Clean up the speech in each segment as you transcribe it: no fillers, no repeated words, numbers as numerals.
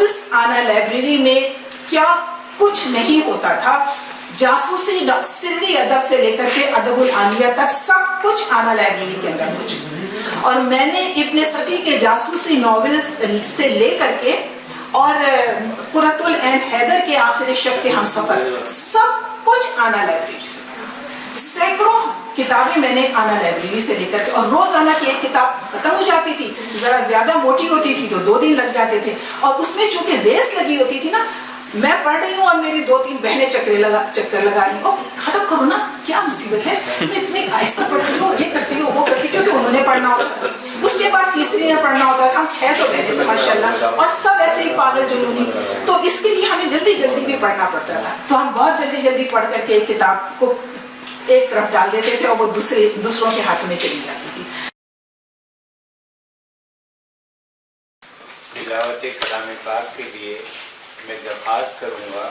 اس آنا لائبریری میں کیا کچھ نہیں ہوتا تھا. جاسوسی سری ادب سے لے کر کے ادب العالیہ تک سب کچھ آنا لائبریری کے اندر موجود. اور میں نے ابن صفی کے جاسوسی ناولز سے لے کر کے اور قرۃ العین حیدر کے آخر شب کے ہم سفر سب کچھ آنا لائبریری سے. سینکڑوں کتابیں میں نے آنا لائبریری سے لے کر کے, اور روزانہ کی ایک کتاب ختم ہو جاتی تھی, ذرا زیادہ موٹی ہوتی تھی تو 2 دن لگ جاتے تھے, اور اس میں چونکہ ریس لگی ہوتی تھی نا, میں پڑھ رہی ہوں اور میری 2-3 بہنیں چکر لگا رہی ہوں, ختم کرو نا, کیا مصیبت ہے, میں اتنی آہستہ پڑھتی ہوں, یہ کرتی ہوں وہ کرتی, کیونکہ انہوں نے پڑھنا ہوتا تھا. اس کے بعد تیسری نے پڑھنا ہوتا تھا. ہم 6 تو بہنیں تھے ماشاء اللہ, اور سب ایسے ہی پاگل جنونی, تو اس کے لیے ہمیں جلدی جلدی بھی پڑھنا پڑتا تھا. تو ہم بہت جلدی جلدی پڑھ کر کے ایک کتاب کو ایک طرف ڈال دیتے تھے اور وہ دوسروں کے ہاتھوں میں چلی جاتی تھی. تلاوت کلام پاک کے لیے میں درخواست کروں گا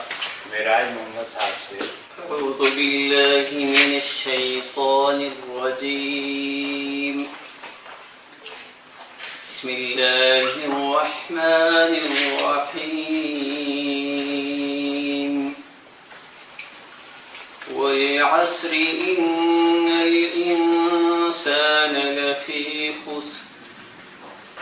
معراج محمد صاحب سے. اعوذ باللہ من الشیطان الرجیم. بسم اللہ الرحمن الرحیم. والعصر ان الانسان لفی خسر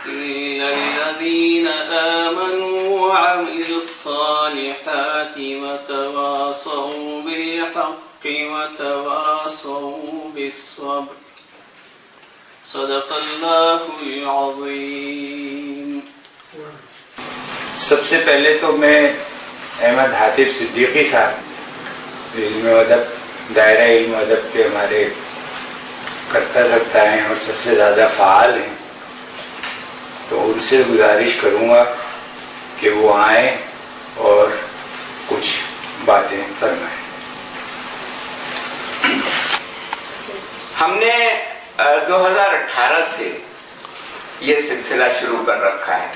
إلا الذين آمنوا وعملوا الصالحات وتواصوا بالحق وتواصوا بالصبر. صدق اللہ العظیم. سب سے پہلے تو میں احمد حاتب صدیقی صاحب علم ادب دائرہ علم ادب کے ہمارے کرتا دھرتا ہیں اور سب سے زیادہ فعال ہیں, تو ان سے گزارش کروں گا کہ وہ آئیں اور کچھ باتیں فرمائیں. ہم نے 2018 سے یہ سلسلہ شروع کر رکھا ہے.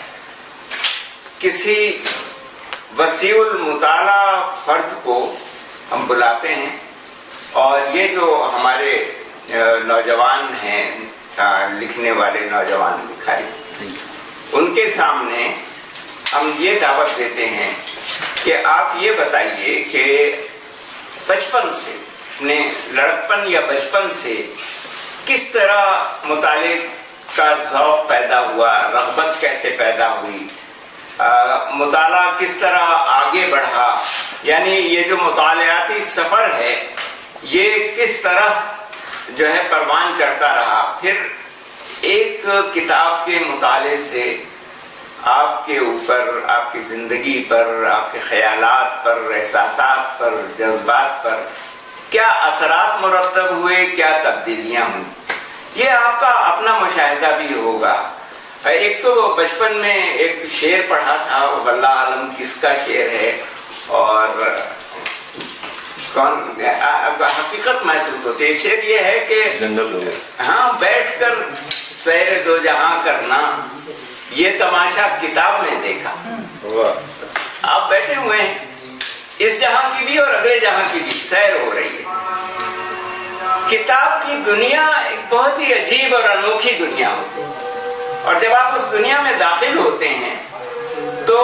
کسی وسیع المطالعہ فرد کو ہم بلاتے ہیں, اور یہ جو ہمارے نوجوان ہیں, لکھنے والے نوجوان لکھاری, ان کے سامنے ہم یہ دعوت دیتے ہیں کہ آپ یہ بتائیے کہ بچپن سے, اپنے لڑکپن یا بچپن سے کس طرح مطالعے کا ذوق پیدا ہوا, رغبت کیسے پیدا ہوئی, مطالعہ کس طرح آگے بڑھا, یعنی یہ جو مطالعاتی سفر ہے یہ کس طرح جو ہے پروان چڑھتا رہا. پھر ایک کتاب کے مطالعے سے آپ کے اوپر, آپ کی زندگی پر, آپ کے خیالات پر, احساسات پر, جذبات پر کیا اثرات مرتب ہوئے, کیا تبدیلیاں ہوئیں, یہ آپ کا اپنا مشاہدہ بھی ہوگا. ایک تو بچپن میں ایک شعر پڑھا تھا, واللہ عالم کس کا شعر ہے, اور کون حقیقت محسوس ہوتی ہے. شعر یہ ہے کہ ہاں بیٹھ کر سیر دو جہاں کرنا, یہ تماشا کتاب میں دیکھا. آپ بیٹھے ہوئے ہیں, اس جہاں کی بھی اور اگلے جہاں کی بھی سیر ہو رہی ہے. کتاب کی دنیا ایک بہت ہی عجیب اور انوکھی دنیا ہوتی ہے, اور جب آپ اس دنیا میں داخل ہوتے ہیں تو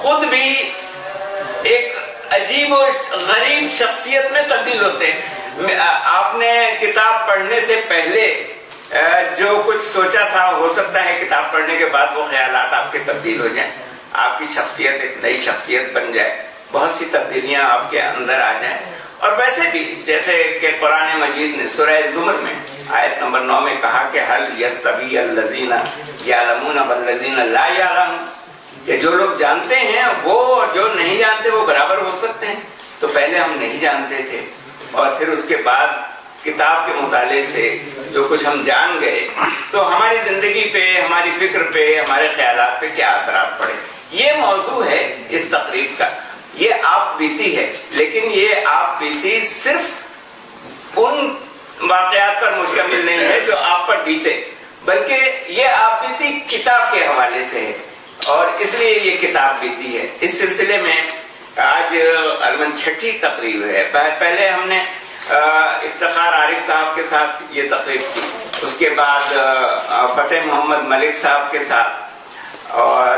خود بھی ایک عجیب و غریب شخصیت میں تبدیل ہوتے ہیں. آپ نے کتاب پڑھنے سے پہلے جو کچھ سوچا تھا, ہو سکتا ہے کتاب پڑھنے کے بعد وہ خیالات آپ کے تبدیل ہو جائیں, آپ کی شخصیت ایک نئی شخصیت بن جائے, بہت سی تبدیلیاں آپ کے اندر آ جائیں. اور ویسے بھی جیسے کہ قرآن مجید نے سورہ زمر میں آیت نمبر 9 میں کہا کہ هل يستوي الذين يعلمون والذين لا يعلمون, کہ جو لوگ جانتے ہیں وہ اور جو نہیں جانتے وہ برابر ہو سکتے ہیں. تو پہلے ہم نہیں جانتے تھے, اور پھر اس کے بعد کتاب کے مطالعے سے جو کچھ ہم جان گئے تو ہماری زندگی پہ, ہماری فکر پہ, ہمارے خیالات پہ کیا اثرات پڑے. یہ موضوع ہے اس تقریب کا. یہ آپ بیتی ہے, لیکن یہ آپ بیتی صرف ان واقعات پر مشتمل نہیں ہے جو آپ پر بیتے, بلکہ یہ آپ بیتی کتاب کے حوالے سے ہے, اور اس لیے یہ کتاب بیتی ہے. اس سلسلے میں آج علماً 6ٹھی تقریب ہے. پہلے ہم نے افتخار عارف صاحب کے ساتھ یہ تقریب کی, اس کے بعد فتح محمد ملک صاحب کے ساتھ, اور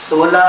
16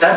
10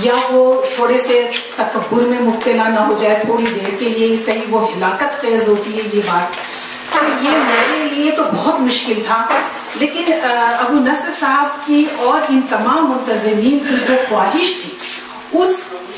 یا وہ تھوڑے سے تکبر میں مبتلا نہ ہو جائے تھوڑی دیر کے لیے صحیح، وہ ہلاکت خیز ہوتی ہے یہ بات. تو یہ میرے لیے تو بہت مشکل تھا، لیکن ابو نصر صاحب کی اور ان تمام منتظمین کی جو خواہش تھی اس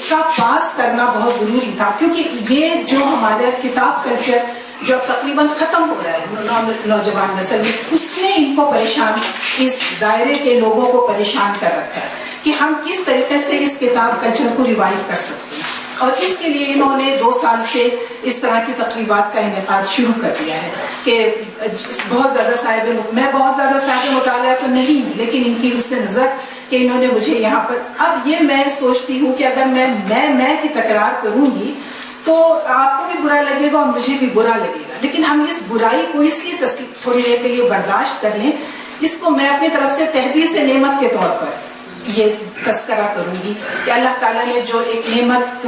کا پاس کرنا بہت ضروری تھا، کیونکہ یہ جو ہمارا کتاب کلچر جو تقریباً ختم ہو رہا ہے نوجوان نسل میں، اس نے ان کو پریشان، اس دائرے کے لوگوں کو پریشان کر رکھا ہے کہ ہم کس طریقے سے اس کتاب کلچر کو ریوائیو کر سکتے ہیں. اور اس کے لیے انہوں نے 2 سال سے اس طرح کی تقریبات کا انعقاد شروع کر دیا ہے کہ بہت زیادہ میں بہت زیادہ صاحب مطالعہ تو نہیں ہوں، لیکن ان کی اس سے نظر کہ انہوں نے مجھے یہاں پر، اب یہ میں سوچتی ہوں کہ اگر میں کی تکرار کروں گی تو آپ کو بھی برا لگے گا اور مجھے بھی برا لگے گا، لیکن ہم اس برائی کو اس لیے تھوڑی دیر کے لیے برداشت کر لیں. اس کو میں اپنی طرف سے تحدیث نعمت کے طور پر یہ تذکرہ کروں گی کہ اللہ تعالیٰ نے جو ایک نعمت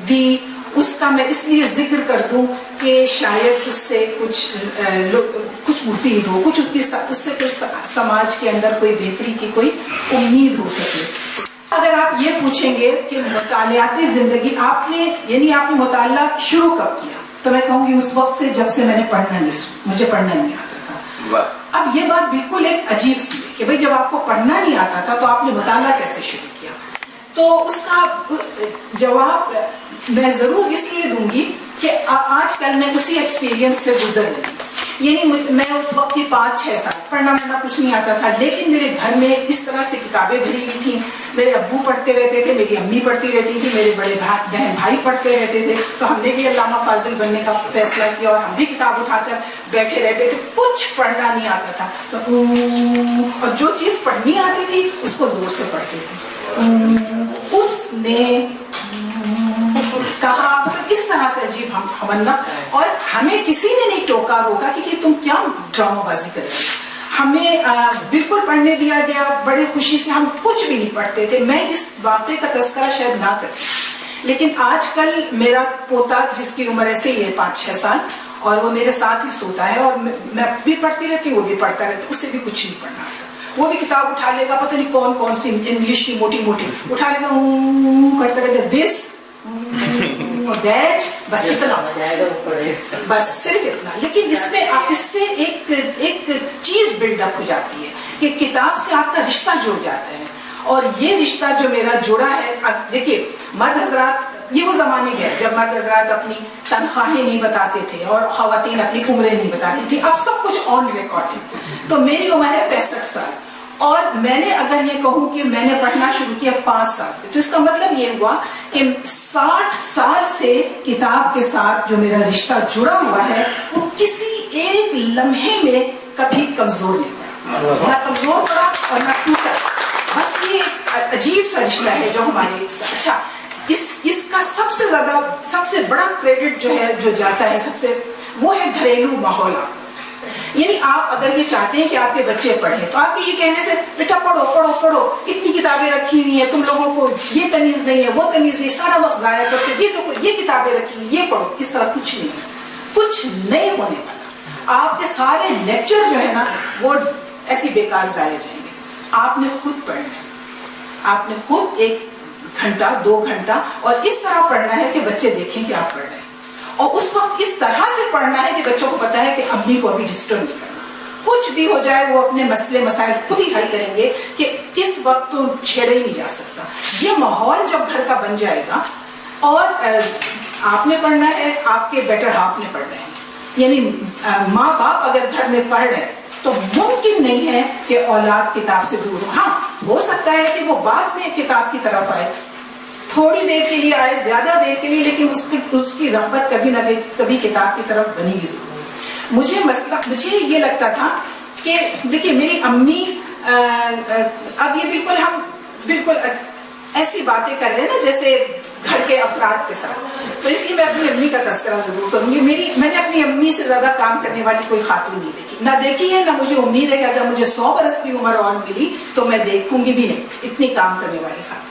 دی اس کا میں اس لیے ذکر کر دوں کہ شاید اس سے کچھ مفید ہو، کچھ اس سے کچھ سماج کے اندر کوئی بہتری کی کوئی امید ہو سکے. اگر آپ یہ پوچھیں گے کہ مطالعاتی زندگی آپ نے مطالعہ شروع کب کیا، تو میں کہوں گی اس وقت سے جب سے میں نے مجھے پڑھنا نہیں آتا تھا. اب یہ بات بالکل ایک عجیب سی ہے کہ بھئی جب آپ کو پڑھنا نہیں آتا تھا تو آپ نے مطالعہ کیسے شروع کیا؟ تو اس کا جواب میں ضرور اس لیے دوں گی کہ آج کل میں اسی ایکسپیرینس سے گزر رہی ہوں. یعنی میں اس وقت ہی 5-6 سال پڑھنا کچھ نہیں آتا تھا، لیکن میرے گھر میں اس طرح سے کتابیں بھری ہوئی تھیں. میرے ابو پڑھتے رہتے تھے، میری امی پڑھتی رہتی تھی، میرے بڑے بہن بھائی پڑھتے رہتے تھے، تو ہم نے بھی علامہ فاضل بننے کا فیصلہ کیا اور ہم بھی کتاب اٹھا کر بیٹھے رہتے تھے. کچھ پڑھنا نہیں آتا تھا تو اور جو چیز پڑھنی آتی تھی اس کو زور سے پڑھتے تھے. اس نے کہا اس طرح سے عجیب ہم بننا، اور ہمیں کسی نے نہیں ٹوکا روکا کہ تم کیا ڈرامہ بازی کر رہے ہو. ہمیں بالکل پڑھنے دیا گیا، بڑے خوشی سے. ہم کچھ بھی نہیں پڑھتے تھے. میں اس واقعے کا تذکرہ شاید نہ کرتی، لیکن آج کل میرا پوتا جس کی عمر ایسے ہی ہے 5-6 سال، اور وہ میرے ساتھ ہی سوتا ہے اور میں بھی پڑھتی رہتی ہوں، وہ بھی پڑھتا رہتا ہے. اسے بھی کچھ نہیں پڑھنا آتا. وہ بھی کتاب اٹھا لے گا، پتہ نہیں کون سی انگلش کی موٹی اٹھا لے گا، کرتا رہے گا دس دیٹ، بس اتنا، بس صرف اتنا. لیکن اس سے ایک چیز بلڈ اپ ہو جاتی ہے کہ کتاب سے آپ کا رشتہ جڑ جاتا ہے. اور یہ رشتہ جو میرا جڑا ہے، اب دیکھیے مرد حضرات، یہ وہ زمانے گئے جب مرد حضرات اپنی تنخواہیں نہیں بتاتے تھے اور خواتین اپنی عمریں نہیں بتاتی تھی. اب سب کچھ آن ریکارڈ ہے. تو میری عمر ہے 65 سال، اور میں نے اگر یہ کہوں کہ میں نے پڑھنا شروع کیا 5 سال سے، تو اس کا مطلب یہ ہوا کہ 60 سال سے کتاب کے ساتھ جو میرا رشتہ جڑا ہوا ہے وہ کسی ایک لمحے میں کبھی کمزور نہیں پڑا، نہ کمزور پڑا اور نہ ٹوٹا. بس یہ ایک عجیب سا رشتہ ہے جو ہمارے. اچھا، اس کا سب سے بڑا کریڈٹ جو ہے جو جاتا ہے وہ ہے گھریلو ماحول. یعنی آپ اگر یہ چاہتے ہیں کہ آپ کے بچے پڑھیں تو آپ کے یہ کہنے سے بیٹا پڑھو پڑھو پڑھو، اتنی کتابیں رکھی ہوئی ہیں، تم لوگوں کو یہ تمیز نہیں ہے، وہ تمیز نہیں، سارا وقت ضائع کرتے، یہ کتابیں رکھی ہوئی، یہ پڑھو. اس طرح کچھ نہیں ہے، کچھ نہیں ہونے والا. آپ کے سارے لیکچر جو ہے نا وہ ایسی بیکار ضائع جائیں گے. آپ نے خود پڑھنا ہے، آپ نے خود 1 گھنٹہ 2 گھنٹہ اور اس طرح پڑھنا ہے کہ بچے دیکھیں کہ آپ پڑھ رہے ہیں. اور اس وقت اس طرح سے پڑھنا ہے کہ بچوں کو پتا ہے کہ امی کو ابھی ڈسٹرب نہیں کرنا. کچھ بھی ہو جائے وہ اپنے مسئلے مسائل خود ہی حل کریں گے کہ اس وقت تو چھیڑا ہی نہیں جا سکتا. یہ ماحول جب گھر کا بن جائے گا، اور آپ نے پڑھنا ہے، آپ کے بیٹر ہاف نے پڑھنا ہے. یعنی ماں باپ اگر گھر میں پڑھ رہے تو ممکن نہیں ہے کہ اولاد کتاب سے دور ہو. ہاں، ہو سکتا ہے کہ وہ بعد میں کتاب کی طرف آئے، تھوڑی دیر کے لیے آئے، زیادہ دیر کے لیے، لیکن اس کی رغبت کبھی نہ کبھی کتاب کی طرف بنے گی ضرور. مجھے یہ لگتا تھا کہ دیکھیے میری امی، اب یہ ہم بالکل ایسی باتیں کر رہے ہیں نا جیسے گھر کے افراد کے ساتھ، تو اس لیے میں اپنی امی کا تذکرہ ضرور کروں گی. میں نے اپنی امی سے زیادہ کام کرنے والی کوئی خاتون نہیں دیکھی ہے، نہ مجھے امید ہے کہ اگر مجھے 100 برس کی عمر اور ملی تو میں دیکھوں گی بھی نہیں اتنی کام کرنے والی خاتون.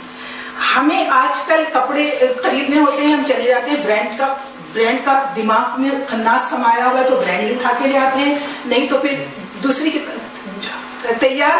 ہمیں آج کل کپڑے خریدنے ہوتے ہیں، ہم چلے جاتے ہیں برانڈ کا دماغ میں خناس سمایا ہوا ہے تو برانڈ اٹھا کے لے آتے ہیں، نہیں تو پھر دوسری تیار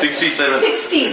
60s,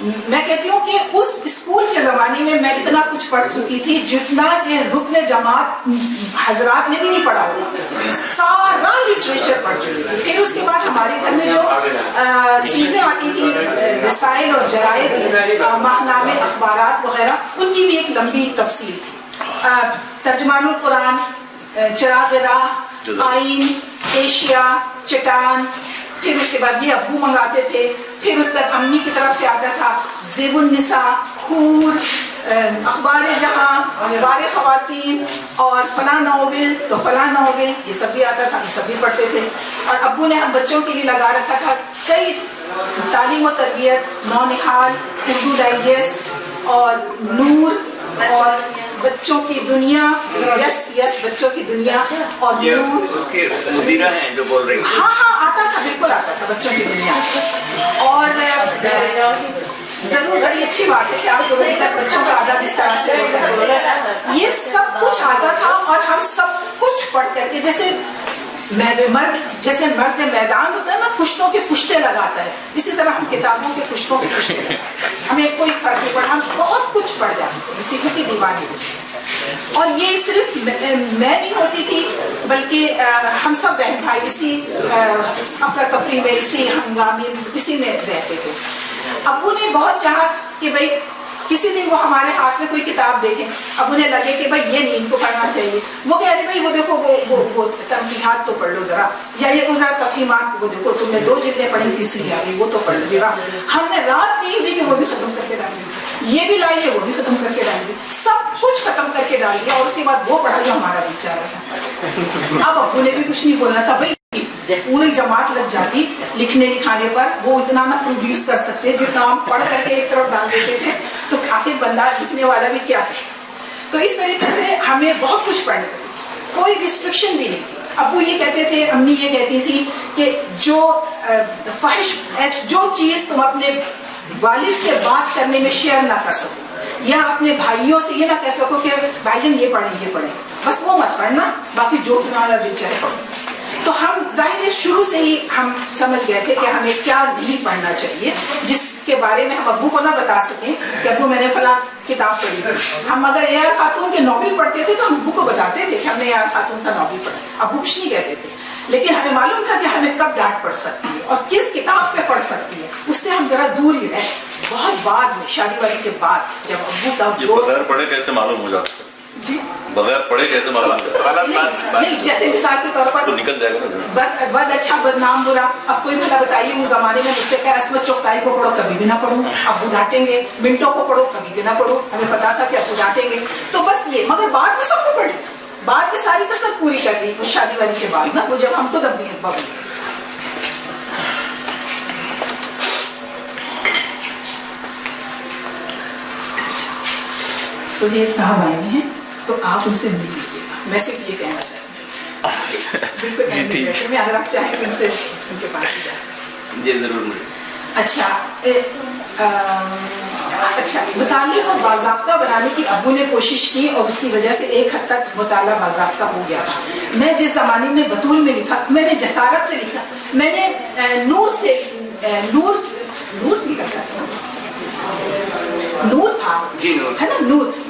میں کہتی ہوں کہ اس اسکول کے زمانے میں میں اتنا کچھ پڑھ چکی تھی جتنا کہ رکن جماعت حضرات نے بھی نہیں پڑھا ہوگا، سارا لٹریچر پڑھ چکی تھی. پھر اس کے بعد ہمارے گھر میں جو چیزیں آتی تھی، رسائل اور جرائد، ماہنامے، اخبارات وغیرہ، ان کی بھی ایک لمبی تفصیل تھی. ترجمان القرآن، چراغ راہ، آئین، ایشیا، چٹان، پھر اس کے بعد یہ ابو منگاتے تھے. پھر اس کا امی کی طرف سے آتا تھا زیب النساء، خور، اخبار جہاں، اخبار خواتین، اور فلاں ناول تو فلاں ناول، یہ سب بھی آتا تھا، یہ سب بھی پڑھتے تھے. اور ابو نے ہم بچوں کے لیے لگا رکھا تھا کئی تعلیم و تربیت، نونہال، اردو ڈائجسٹ، اور نور، اور بچوں کی دنیا، یس بچوں کی دنیا، اور نور. اس کے مدیرہ ہیں جو بول رہی ہیں. ہاں آتا تھا، بالکل آتا تھا بچوں کی دنیا. اور ضرور بڑی اچھی بات ہے کہ آپ لوگوں تک بچوں کا ادب اس طرح سے یہ سب کچھ آتا تھا. اور ہم سب کچھ پڑھ کر کے جیسے مرد میدان ہوتا ہے نا، پشتوں کے پشتے لگاتا ہے، اسی طرح ہم کتابوں کے پشتوں کے پشتے، ہمیں کوئی فرق نہیں پڑا، ہم بہت کچھ پڑھ جاتے تھے کسی دیوانے میں. اور یہ صرف میں نہیں ہوتی تھی بلکہ ہم سب بہن بھائی اسی افراتفری میں، اسی ہنگامی، اسی میں رہتے تھے. ابو نے بہت چاہا کہ بھائی کسی دن وہ ہمارے ہاتھ میں کوئی کتاب دیکھیں، اب انہیں لگے کہ بھائی یہ نہیں ان کو پڑھنا چاہیے. وہ کہہ رہے بھائی وہ دیکھو وہ تنقیحات تو پڑھ لو ذرا، یا یہ ذرا تفہیمات، وہ دیکھو تم نے 2 جلدیں پڑھی تھی اسی لیے آ گئی، وہ تو پڑھ لو ذرا. ہم نے رات نہیں ہوئی کہ وہ بھی ختم کر کے ڈال دی، یہ بھی لائی ہے وہ بھی ختم کر کے ڈال دی، سب کچھ ختم کر کے ڈال دیا. اور اس کے بعد وہ پڑھا جو ہمارا دل چاہ رہا تھا. اب ابو نے بھی کچھ نہیں بولنا تھا. بھائی پوری جماعت لگ جاتی لکھنے لکھانے پر، وہ اتنا نہ پروڈیوس کر سکتے جتنا ہم پڑھ کر کے ایک طرف ڈال دیتے تھے، تو آخر بندہ لکھنے والا بھی کیا ہے. تو اس طریقے سے ہمیں بہت کچھ پڑھنے کو، کوئی ریسٹرکشن بھی نہیں تھی. ابو یہ کہتے تھے، امی یہ کہتی تھی کہ جو فحش، جو چیز تم اپنے والد سے بات کرنے میں شیئر نہ کر سکو، یا اپنے بھائیوں سے یہ نہ کہہ سکو کہ بھائی جان یہ پڑھیں، بس وہ مت پڑھنا، باقی جو تمہارا دل چاہے پڑھو. تو ہم ظاہر ہے شروع سے ہی ہم سمجھ گئے تھے کہ ہمیں کیا نہیں پڑھنا چاہیے، جس کے بارے میں ہم ابو کو نہ بتا سکیں کہ ابو میں نے فلاں کتاب پڑھی تھی. ہم اگر اے آر خاتون کے ناول پڑھتے تھے تو ہم ابو کو بتاتے تھے کہ ہم نے اے آر خاتون کا ناول پڑھا. ابو کچھ نہیں کہتے تھے، لیکن ہمیں معلوم تھا کہ ہمیں کب ڈانٹ پڑ سکتی ہے اور کس کتاب پہ پڑھ سکتی ہے. اس سے ہم ذرا دور ہی رہے. بہت بعد میں، شادی والی کے بعد، جب ابو کا زور، بغیر پڑھے کیسے معلوم ہو جاتا؟ جی بغیر پڑھے کیسے معلوم ہو جاتا؟ نہیں، جیسے مثال کے طور پر تو نکل جائے گا نا. بد اچھا بدنام برا. اب کوئی بھلا بتائیے اس زمانے میں مجھ سے کہا عصمت چغتائی کو پڑھو، کبھی بھی نہ پڑھوں، ابو ڈانٹیں گے. منٹو کو پڑھو، کبھی بھی نہ پڑھو، ہمیں پتا تھا کہ ابو ڈانٹیں گے. تو بس یہ، مگر بعد میں سب کو پڑھ لیا، بعد میں ساری کسر پوری کر لی اس شادی والی کے بعد نا، وہ جب ہم خود اپنی ابا بنے. سہیل صاحب آئے ہیں تو آپ ان سے مل لیجیے گا. میں صرف یہ کہنا چاہتی ہوں، بالکل میں، اگر آپ چاہیں تو ان سے ان کے پاس بھی جا سکتے. جی ضرور. اچھا، مطالعے کو باضابطہ بنانے کی ابو نے کوشش کی اور اس کی وجہ سے ایک حد تک مطالعہ باضابطہ ہو گیا تھا. میں جس زمانے میں بطول میں لکھا، میں نے جسارت سے لکھا. میں نے نور سے، نور بھی لکھا تھا، نور تھا جی، نور ہے نا.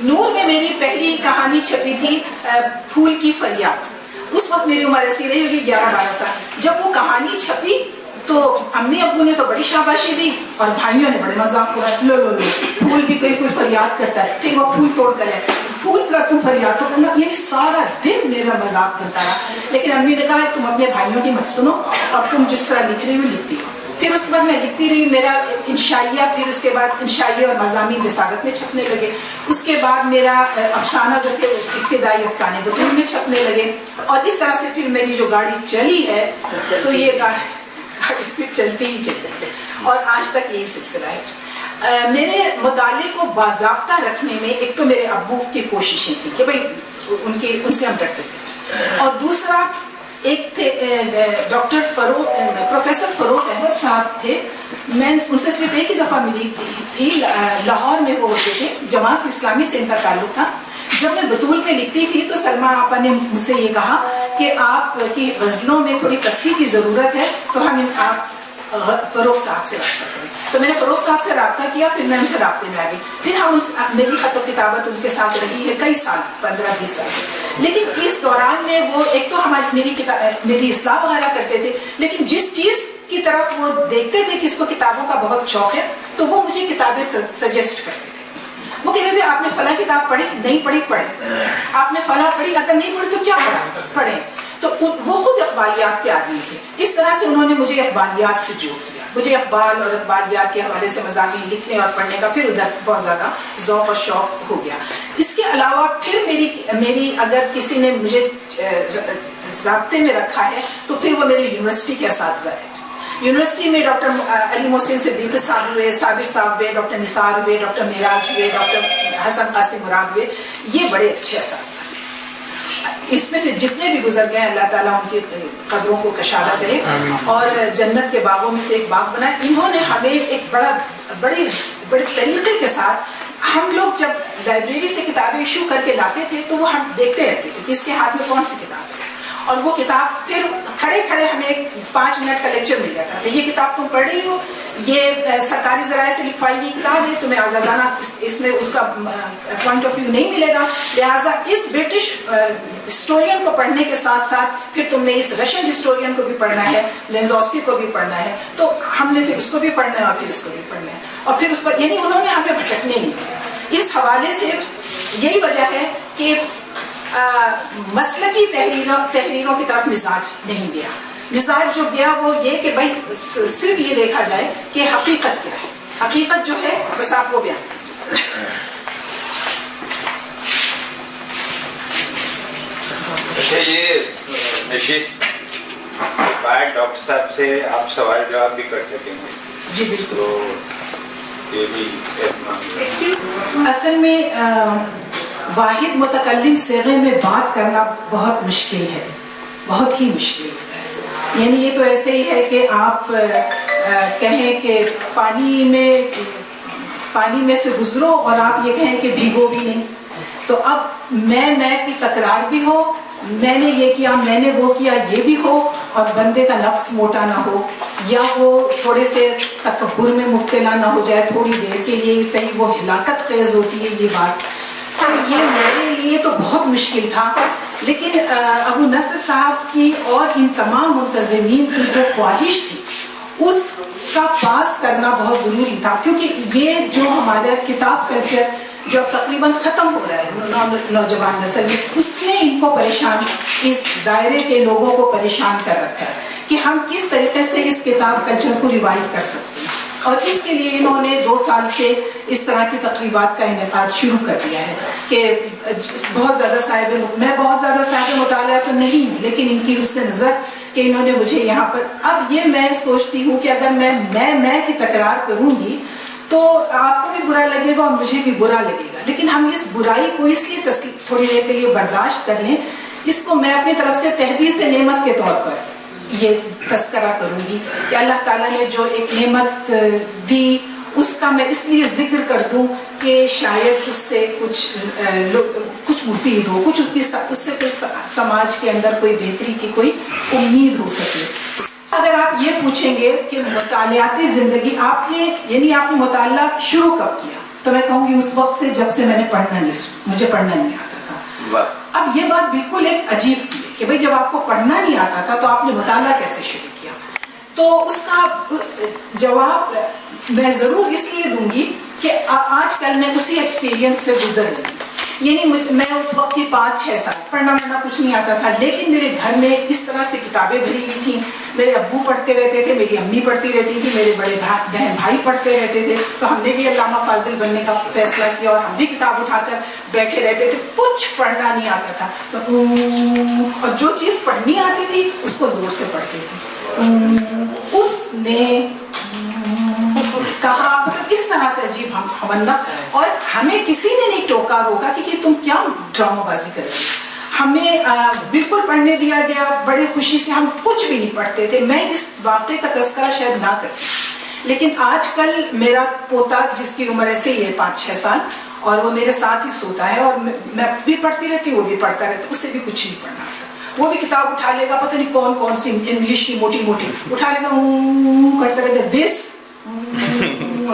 نور میں میری پہلی کہانی چھپی تھی پھول کی فریاد. اس وقت میری عمر ایسی رہی ہوگی 11-12 سال. جب وہ کہانی چھپی تو امی ابو نے تو بڑی شاباشی دی اور بھائیوں نے بڑے مذاق اڑایا، لو پھول بھی کوئی فریاد کرتا ہے، پھر وہ پھول توڑ کر ہے، پھول ذرا تم فریاد تو کرنا. یعنی سارا دن میرا مذاق کرتا رہا. لیکن امی نے کہا تم اپنے بھائیوں کی مت سنو، اب تم جس طرح لکھ رہی ہو لکھتی ہو. پھر اس کے بعد میں لکھتی رہی. میرا انشائیہ، پھر اس کے بعد انشائیہ اور مضامین جسارت میں چھپنے لگے. اس کے بعد میرا افسانہ جو تھے ابتدائی افسانے بطول میں چھپنے لگے. اور اس طرح سے پھر میری جو گاڑی چلی ہے تو یہ گاڑی پھر چلتی ہی چلتی ہے اور آج تک یہی سلسلہ ہے. میرے مطالعے کو باضابطہ رکھنے میں ایک تو میرے ابو کی کوششیں تھیں کہ بھائی ان سے ہم ڈرتے تھے، اور دوسرا ایک تھے ڈاکٹر پروفیسر فروغ احمد صاحب تھے. میں ان سے صرف ایک ہی دفعہ ملی تھی، لاہور میں وہ ہوتے تھے، جماعت اسلامی سے ان کا تعلق تھا. جب میں بطول میں لکھتی تھی تو سلمہ آپا نے مجھ سے یہ کہا کہ آپ کی غزلوں میں تھوڑی تصحیح کی ضرورت ہے، تو ہم آپ فروغ صاحب سے رابطہ کریں. تو میں نے فروغ صاحب سے رابطہ کیا, پھر میں ان سے رابطے میں آ گئی. پھر ہم میری خط و کتابت ان کے ساتھ رہی ہے کئی سال, 15-20 سال. لیکن اس دوران میں وہ ایک تو میری اصلاح وغیرہ کرتے تھے, لیکن جس چیز کی طرف وہ دیکھتے تھے کہ اس کو کتابوں کا بہت شوق ہے, تو وہ مجھے کتابیں سجیسٹ کرتے تھے. وہ کہتے تھے آپ نے فلاں کتاب پڑھی, نہیں پڑھی پڑھیں, آپ نے فلاں پڑھی, اگر نہیں پڑھی تو کیا پڑھا, پڑھیں. تو وہ خود اقبالیات کے آدمی تھے. اس طرح سے انہوں نے مجھے اقبالیات سے جوڑ دیا. مجھے اقبال اور اقبالیات کے حوالے سے مضامین لکھنے اور پڑھنے کا پھر ادھر سے بہت زیادہ ذوق اور شوق ہو گیا. اس کے علاوہ پھر میری اگر کسی نے مجھے ضابطے میں رکھا ہے تو پھر وہ میری یونیورسٹی کے اساتذہ ہیں. یونیورسٹی میں ڈاکٹر علی محسن صدیقی صاحب ہوئے, صابر صاحب ہوئے, ڈاکٹر نثار ہوئے, ڈاکٹر معراج ہوئے, ڈاکٹر حسن قاسم مراد ہوئے. یہ بڑے اچھے اساتذہ. اس میں سے جتنے بھی گزر گئے اللہ تعالیٰ ان کی قدروں کو کشادہ کرے اور جنت کے باغوں میں سے ایک باغ بنائے. انہوں نے ہمیں ایک بڑے طریقے کے ساتھ, ہم لوگ جب لائبریری سے کتابیں ایشو کر کے لاتے تھے تو وہ ہم دیکھتے رہتے تھے کہ اس کے ہاتھ میں کون سی کتاب ہے, اور وہ کتاب پھر کھڑے کھڑے ہمیں 5 منٹ کا لیکچر مل جاتا تھا. یہ کتاب تم پڑھ رہی ہو, یہ سرکاری ذرائع سے لکھوائی گئی کتاب ہے, تمہیں آزادانہ اس میں اس کا پوائنٹ آف ویو نہیں ملے گا, لہٰذا اس برٹش ہسٹورین کو پڑھنے کے ساتھ ساتھ پھر تم نے اس رشین ہسٹورین کو بھی پڑھنا ہے, لینزوسکی کو بھی پڑھنا ہے. تو ہم نے پھر اس کو بھی پڑھنا ہے اور پھر اس کو بھی پڑھنا ہے, اور پھر اس پر یعنی انہوں نے ہمیں بھٹکنے نہیں دیا. اس حوالے سے یہی وجہ ہے کہ مسلکی تحریروں کی طرف مزاج نہیں گیا. مزاج جو گیا وہ یہ کہ بھائی صرف یہ دیکھا جائے کہ حقیقت کیا ہے, حقیقت جو ہے بس آپ وہ بیان کریں. اچھا, یہ نشست بعد ڈاکٹر صاحب سے آپ سوال جواب بھی کر سکیں گے؟ جی بالکل. تو یہ بھی اصل میں واحد متکلم صیغے میں بات کرنا بہت مشکل ہے, بہت ہی مشکل ہے. یعنی یہ تو ایسے ہی ہے کہ آپ کہیں کہ پانی میں سے گزرو اور آپ یہ کہیں کہ بھیگو بھی نہیں. تو اب میں کی تکرار بھی ہو, میں نے یہ کیا, میں نے وہ کیا, یہ بھی ہو, اور بندے کا نفس موٹا نہ ہو, یا وہ تھوڑے سے تکبر میں مبتلا نہ ہو جائے تھوڑی دیر کے لیے صحیح, وہ ہلاکت خیز ہوتی ہے یہ بات. تو یہ میرے لیے تو بہت مشکل تھا. لیکن ابو نصر صاحب کی اور ان تمام منتظمین کی جو خواہش تھی اس کا پاس کرنا بہت ضروری تھا, کیونکہ یہ جو ہمارا کتاب کلچر جو تقریباً ختم ہو رہا ہے نوجوان نسل میں, اس نے ان کو پریشان, اس دائرے کے لوگوں کو پریشان کر رکھا ہے کہ ہم کس طریقے سے اس کتاب کلچر کو ریوائیو کر سکتے ہیں. اور اس کے لیے انہوں نے 2 سال سے اس طرح کی تقریبات کا انعقاد شروع کر دیا ہے کہ بہت زیادہ میں بہت زیادہ صاحب مطالعہ تو نہیں ہوں, لیکن ان کی اس سے نظر کہ انہوں نے مجھے یہاں پر, اب یہ میں سوچتی ہوں کہ اگر میں کی تکرار کروں گی تو آپ کو بھی برا لگے گا اور مجھے بھی برا لگے گا. لیکن ہم اس برائی کو اس لیے تھوڑی دیر کے لیے برداشت کر لیں, اس کو میں اپنی طرف سے تحدیث نعمت کے طور پر یہ تذکرہ کروں گی کہ اللہ تعالیٰ نے جو ایک نعمت دی اس کا میں اس لیے ذکر کر دوں کہ شاید اس سے کچھ مفید ہو, کچھ اس سے کچھ سماج کے اندر کوئی بہتری کی کوئی امید ہو سکے. اگر آپ یہ پوچھیں گے کہ مطالعاتی زندگی آپ نے مطالعہ شروع کب کیا, تو میں کہوں گی اس وقت سے جب سے میں نے مجھے پڑھنا نہیں آتا تھا. اب یہ بات بالکل ایک عجیب سی ہے کہ بھئی جب آپ کو پڑھنا نہیں آتا تھا تو آپ نے مطالعہ کیسے شروع کیا؟ تو اس کا جواب میں ضرور اس لیے دوں گی کہ آج کل میں اسی ایکسپیرینس سے گزر رہی ہوں. یعنی میں اس وقت کی 5-6 سال پڑھنا کچھ نہیں آتا تھا, لیکن میرے گھر میں اس طرح سے کتابیں بھری ہوئی تھیں. میرے ابو پڑھتے رہتے تھے, میری امی پڑھتی رہتی تھی, میرے بڑے بہن بھائی پڑھتے رہتے تھے. تو ہم نے بھی علامہ فاضل بننے کا فیصلہ کیا اور ہم بھی کتاب اٹھا کر بیٹھے رہتے تھے. کچھ پڑھنا نہیں آتا تھا, اور جو چیز پڑھنی آتی تھی اس کو زور سے پڑھتے تھے. اس نے کہا, مطلب اس طرح سے عجیب ہم اور ہمیں کسی نے نہیں ٹوکا روکا کہ تم کیا ڈرامہ بازی کر رہی. ہمیں بالکل پڑھنے دیا گیا, بڑے خوشی سے. ہم کچھ بھی نہیں پڑھتے تھے. میں اس واقعے کا تذکرہ شاید نہ کرتی, لیکن آج کل میرا پوتا جس کی عمر ایسے ہی ہے 5-6 سال, اور وہ میرے ساتھ ہی سوتا ہے, اور میں بھی پڑھتی رہتی ہوں, وہ بھی پڑھتا رہتا. اسے بھی کچھ نہیں پڑھنا آتا. وہ بھی کتاب اٹھا لے گا, پتہ نہیں کون سی انگلش کی موٹی اٹھا لے گا, کرتا رہے گا, دس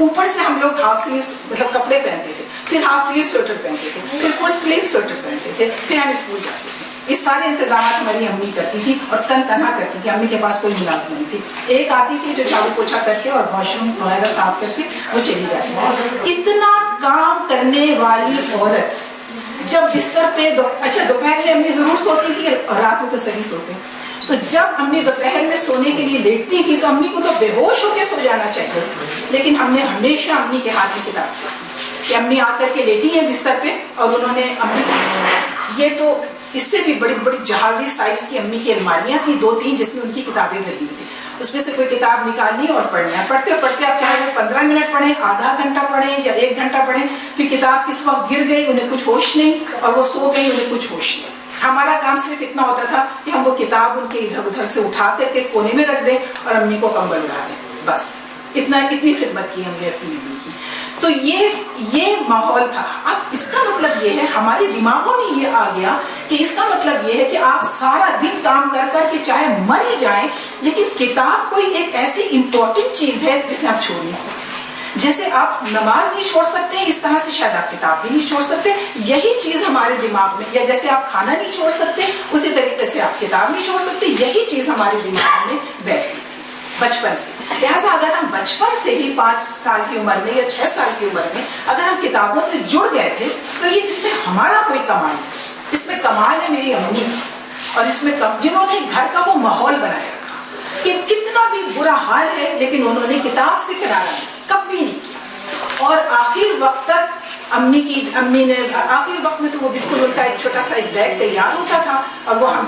اوپر سے ہم لوگ ہاف سلیو مطلب کپڑے پہنتے تھے، پھر ہاف سلیو سویٹر پہنتے تھے، پھر فل سلیو سویٹر پہنتے تھے، پھر ہم اسکول جاتے تھے. یہ سارے انتظامات ہماری امی کرتی تھی اور تنہا کرتی تھی. امی کے پاس کوئی ملازم نہیں تھی. ایک آتی تھی جو جھاڑو پوچھا کر کے اور واش روم وغیرہ صاف کر کے وہ چلی جاتی تھی. اتنا کام کرنے والی عورت جب بستر پہ اچھا دوپہر میں امی ضرور سوتی تھی اور رات میں تو سبھی سوتے. تو جب امی دوپہر میں سونے کے لیے لیٹتی تھی تو امی کو تو بے ہوش ہو کے سو جانا چاہیے، لیکن ہم نے ہمیشہ امی کے ہاتھ میں کتاب دی کہ امی آ کر کے لیٹی ہیں بستر پہ اور انہوں نے امی یہ تو اس سے بھی بڑی بڑی جہازی سائز کی امی کی الماریاں تھیں 2-3 جس میں ان کی کتابیں بھری ہوئی تھیں. اس میں سے کوئی کتاب نکالنی اور پڑھنا ہے. پڑھتے پڑھتے آپ چاہے وہ 15 منٹ پڑھیں، آدھا گھنٹہ پڑھیں یا 1 گھنٹہ پڑھیں، پھر کتاب کس وقت گر گئی انہیں کچھ ہوش نہیں اور وہ سو گئی انہیں کچھ ہوش نہیں. ہمارا کام صرف اتنا ہوتا تھا کہ ہم وہ کتاب ان کے ادھر ادھر سے اٹھا کر کے کونے میں رکھ دیں اور امی کو کمبل اڑا دیں. بس اتنی خدمت کی ہم نے اپنی امی کی. تو یہ ماحول تھا. اب اس کا مطلب یہ ہے ہمارے دماغوں میں یہ آ گیا کہ اس کا مطلب یہ ہے کہ آپ سارا دن کام کر کر کے چاہے مر ہی جائیں لیکن کتاب کوئی ایک ایسی امپورٹنٹ چیز ہے جسے آپ چھوڑ نہیں سکتے. جیسے آپ نماز نہیں چھوڑ سکتے اس طرح سے شاید آپ کتاب بھی نہیں چھوڑ سکتے. یہی چیز ہمارے دماغ میں، یا جیسے آپ کھانا نہیں چھوڑ سکتے اسی طریقے سے آپ کتاب نہیں چھوڑ سکتے. یہی چیز ہمارے دماغ میں بیٹھتی بچپن سے. لہٰذا اگر ہم بچپن سے ہی 5 سال کی عمر میں یا 6 سال کی عمر میں اگر ہم کتابوں سے جڑ گئے تھے تو یہ اس میں ہمارا کوئی کمال نہیں. اس میں کمال ہے میری امی کا، اور اس میں جنہوں نے گھر کا وہ ماحول بنائے رکھا کہ کتنا بھی برا حال ہے لیکن انہوں نے کتاب سے کنارہ نہیں کبھی نہیں کیا. اور آخر وقت تک امی نے آخر وقت میں تو وہ بالکل ان کا ایک چھوٹا سا ایک بیگ تیار ہوتا تھا اور وہ ہم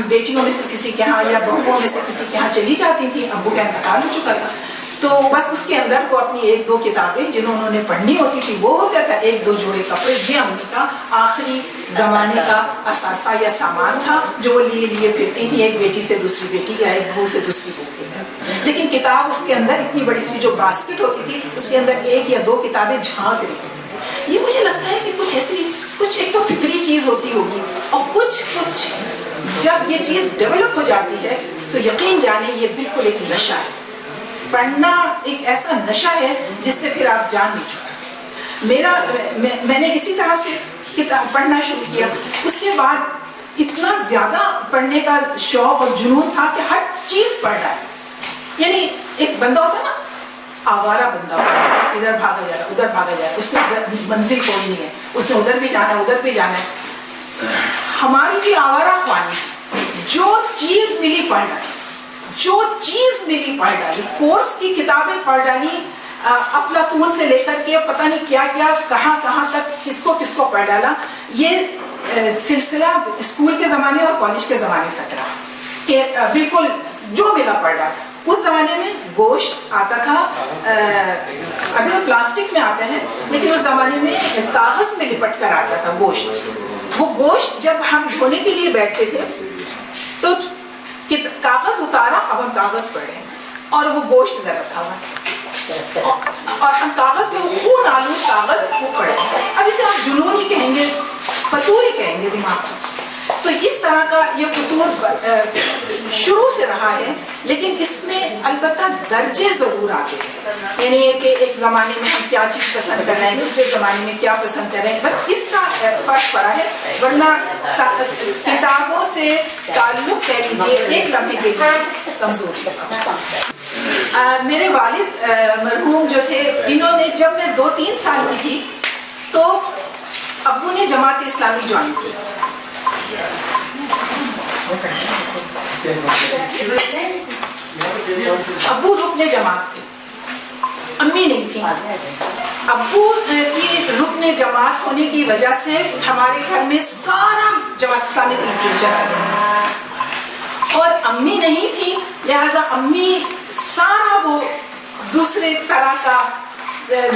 بیٹیوں میں سے کسی کے ہاں یا بہوؤں میں سے کسی کے ہاں چلی جاتی تھی. ابو کا انتقال ہو چکا تھا تو بس اس کے اندر وہ اپنی 1-2 کتابیں جنہوں نے پڑھنی ہوتی تھی وہ ہوتا تھا. 1-2 جوڑے کپڑے. یہ امی کا آخری زمانے کا اثاثہ یا سامان تھا جو وہ لیے پھرتی تھی ایک بیٹی سے دوسری بیٹی یا ایک بہو سے دوسری بہو کے گھر. لیکن کتاب اس کے اندر اتنی بڑی سی جو باسکٹ ہوتی تھی اس کے اندر 1 یا 2 کتابیں جھانک رہی ہوتی. یہ مجھے لگتا ہے کہ کچھ ایک تو فکری چیز ہوتی ہوگی اور کچھ جب یہ چیز ڈیولپ ہو جاتی ہے تو یقین جانے یہ بالکل ایک نشہ ہے. پڑھنا ایک ایسا نشہ ہے جس سے پھر آپ جان نہیں چھوڑا سکتے. میں نے اسی طرح سے کتاب پڑھنا شروع کیا. اس کے بعد اتنا زیادہ پڑھنے کا شوق اور جنون تھا کہ ہر چیز پڑھ ڈالی. یعنی ایک بندہ ہوتا ہے نا آوارہ بندہ ہوتا ہے، ادھر بھاگا جا رہا ادھر بھاگا جا رہا، اس میں منزل کوئی نہیں ہے، اس نے ادھر بھی جانا ہے ادھر بھی جانا ہے. ہماری بھی آوارہ خوانی جو چیز ملی پڑھ ڈالی. کورس کی کتابیں پڑھ ڈالی، افلاطون سے لے کر کے پتہ نہیں کیا کہاں تک کس کو پڑھ ڈالا. یہ سلسلہ اسکول کے زمانے اور کالج کے زمانے تک رہا کہ بالکل جو ملا پڑھ ڈالا. اس زمانے میں گوشت آتا تھا، ابھی تو پلاسٹک میں آتا ہے لیکن اس زمانے میں کاغذ میں لپٹ کر آتا تھا گوشت. وہ گوشت جب ہم دھونے کے لیے بیٹھتے تھے تو کاغذ اتارا، اب ہم کاغذ پڑھیں اور وہ گوشت ادھر رکھا ہوا اور ہم کاغذ میں خون آلود کاغذ کو پڑھیں. اب اسے آپ جنون ہی کہیں گے، فطور ہی کہیں گے دماغ کو. تو اس طرح کا یہ فطور شروع سے رہا ہے لیکن اس میں البتہ درجے ضرور آتے ہیں. یعنی کہ ایک زمانے میں ہم کیا چیز پسند کر رہے ہیں، دوسرے زمانے میں کیا پسند کر رہے ہیں، بس اس کا فرق پڑا ہے. ورنہ کتابوں سے تعلق کہہ لیجیے ایک لمحے کے لیے کمزور ہے. میرے والد مرحوم جو تھے انہوں نے جب میں 2-3 سال کی تھی تو ابو نے جماعت اسلامی جوائن کی. ابو رکن جماعت تھے، امی نہیں تھی. ابو کی رکن جماعت ہونے کی وجہ سے ہمارے گھر میں سارا جماعت اسلامی کا لٹریچر آ گیا اور امی نہیں تھی لہذا امی سارا وہ دوسرے طرح کا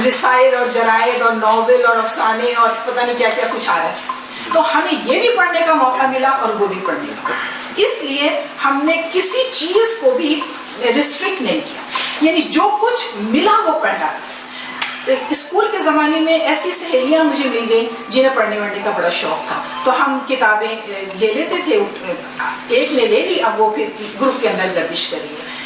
رسائل اور جرائد اور ناول اور افسانے اور پتہ نہیں کیا کچھ آ رہا ہے. تو ہمیں یہ بھی پڑھنے کا موقع ملا اور وہ بھی پڑھنے کا. اس لیے ہم نے کسی چیز کو بھی ریسٹرکٹ نہیں کیا، یعنی جو کچھ ملا وہ پڑھا. اسکول کے زمانے میں ایسی سہیلیاں مجھے مل گئیں جنہیں پڑھنے وڑھنے کا بڑا شوق تھا تو ہم کتابیں لے لیتے تھے. ایک نے لے لی، اب وہ پھر گروپ کے اندر گردش کر رہی ہے.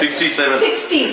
60s,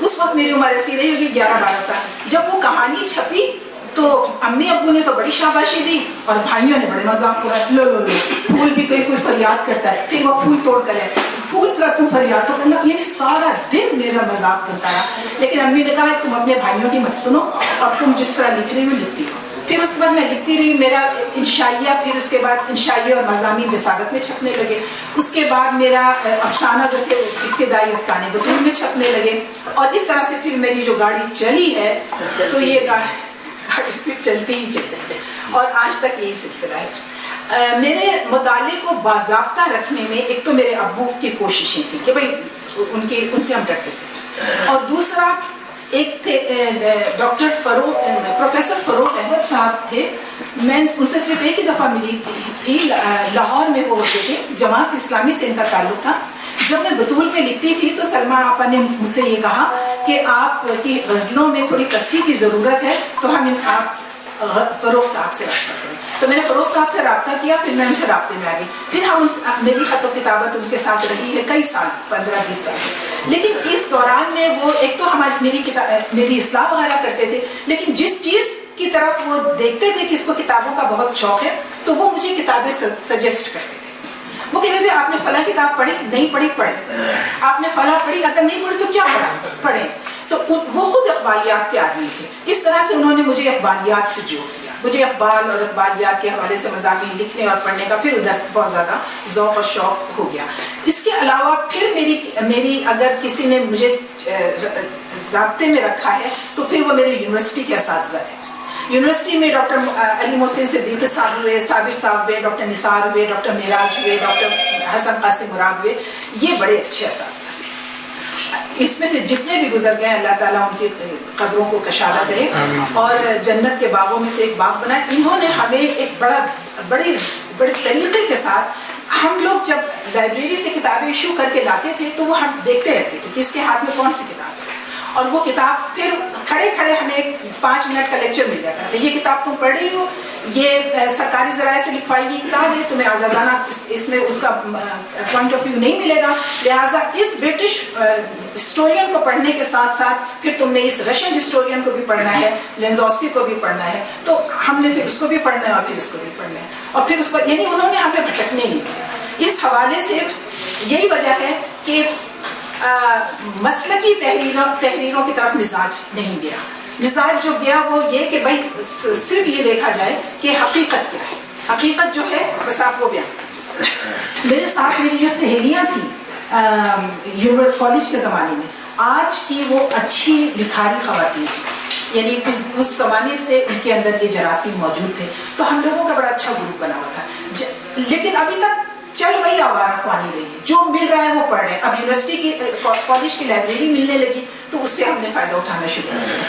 اس وقت میری عمر ایسی رہی ہوگی 11-12 سال. جب وہ کہانی چھپی تو امی ابو نے تو بڑی شاباشی دی اور بھائیوں نے بڑے مذاق اڑایا, لو لو لو پھول بھی کوئی فریاد کرتا ہے, پھر وہ پھول توڑ کر ہے, پھول ذرا تم فریاد تو کرنا. یعنی سارا دن میرا مذاق کرتا رہا. لیکن امی نے کہا تم اپنے بھائیوں کی مت سنو, اور تم جس طرح لکھ رہی ہو لکھتی ہو. پھر اس کے بعد میں لکھتی رہی, میرا انشائیہ, پھر اس کے بعد انشائیہ اور مضامین جسارت میں چھپنے لگے. اس کے بعد میرا افسانہ جو تھے ابتدائی افسانے بطول میں چھپنے لگے. اور اس طرح سے پھر میری جو گاڑی چلی ہے تو یہ گاڑی پھر چلتی ہی چلی ہے, اور آج تک یہی سلسلہ ہے. میرے مطالعے کو باضابطہ رکھنے میں ایک تو میرے ابو کی کوششیں تھیں کہ بھائی ان سے ہم ڈرتے تھے, اور دوسرا ایک تھے ڈاکٹر پروفیسر فروغ احمد صاحب تھے. میں ان سے صرف ایک ہی دفعہ ملی تھی, لاہور میں وہ ہوتے تھے, جماعت اسلامی سے ان کا تعلق تھا. جب میں بطول میں لکھتی تھی تو سلمہ آپا نے مجھ سے یہ کہا کہ آپ کی غزلوں میں تھوڑی تصحیح کی ضرورت ہے, تو ہم آپ فروغ صاحب سے رابطہ کریں. تو میں نے فروغ صاحب سے رابطہ کیا, پھر میں ان سے رابطے میں آ گئی. پھر ہم میری خط و کتابت ان کے ساتھ رہی ہے کئی سال, 15-20 سال. لیکن اس دوران میں وہ ایک تو میری اصلاح وغیرہ کرتے تھے, لیکن جس چیز کی طرف وہ دیکھتے تھے کہ اس کو کتابوں کا بہت شوق ہے, تو وہ مجھے کتابیں سجیسٹ کرتے تھے. وہ کہتے تھے آپ نے فلاں کتاب پڑھی, نہیں پڑھی پڑھے, آپ نے فلاں پڑھی, اگر نہیں پڑھی تو کیا پڑھا پڑھے. تو وہ خود اقبالیات کے آدمی تھے. اس طرح سے انہوں نے مجھے اقبالیات سے جوڑ دیا. مجھے اقبال اور اقبالیات کے حوالے سے مضامین لکھنے اور پڑھنے کا پھر ادھر سے بہت زیادہ ذوق اور شوق ہو گیا. اس کے علاوہ پھر میری اگر کسی نے مجھے ضابطے میں رکھا ہے تو پھر وہ میرے یونیورسٹی کے اساتذہ ہیں. یونیورسٹی میں ڈاکٹر علی محسن صدیقی صاحب ہوئے, صابر صاحب ہوئے, ڈاکٹر نثار ہوئے, ڈاکٹر معراج ہوئے, ڈاکٹر حسن قاسم مراد ہوئے. یہ بڑے اچھے اساتذہ. اس میں سے جتنے بھی گزر گئے اللہ تعالیٰ ان کی قدروں کو کشادہ کرے اور جنت کے باغوں میں سے ایک باغ بنائے. انہوں نے ہمیں ایک بڑے طریقے کے ساتھ, ہم لوگ جب لائبریری سے کتابیں ایشو کر کے لاتے تھے تو وہ ہم دیکھتے رہتے تھے کہ اس کے ہاتھ میں کون سی کتاب ہے, اور وہ کتاب پھر کھڑے کھڑے ہمیں 5 منٹ کا لیکچر مل جاتا تھا. یہ کتاب تم پڑھ رہی ہو, یہ سرکاری ذرائع سے لکھوائی گئی کتاب ہے, تمہیں آزادانہ اس میں اس کا پوائنٹ آف ویو نہیں ملے گا, لہٰذا اس برٹش ہسٹورین کو پڑھنے کے ساتھ ساتھ پھر تم نے اس رشین ہسٹورین کو بھی پڑھنا ہے, لینزوسکی کو بھی پڑھنا ہے. تو ہم نے پھر اس کو بھی پڑھنا ہے اور پھر اس کو بھی پڑھنا ہے, اور پھر اس پر یعنی انہوں نے ہمیں بھٹکنے نہیں دیا. اس حوالے سے یہی وجہ ہے کہ مسلکی تحریروں کی طرف مزاج نہیں گیا. مزاج جو گیا وہ یہ کہ بھائی صرف یہ دیکھا جائے کہ حقیقت کیا ہے, حقیقت جو ہے بس آپ وہ بیان. میرے ساتھ میری جو سہیلیاں تھیں کالج کے زمانے میں, آج کی وہ اچھی لکھاری خواتین تھیں, یعنی اس زمانے سے ان کے اندر یہ جراثیم موجود تھے. تو ہم لوگوں کا بڑا اچھا گروپ بنا ہوا تھا. لیکن ابھی تک چل وہی آوارہ خوانی رہی ہے, جو مل رہا ہے وہ پڑھ رہے ہیں. اب یونیورسٹی کی کالج کی لائبریری ملنے لگی تو اس سے ہم نے فائدہ اٹھانا شروع کر دیا.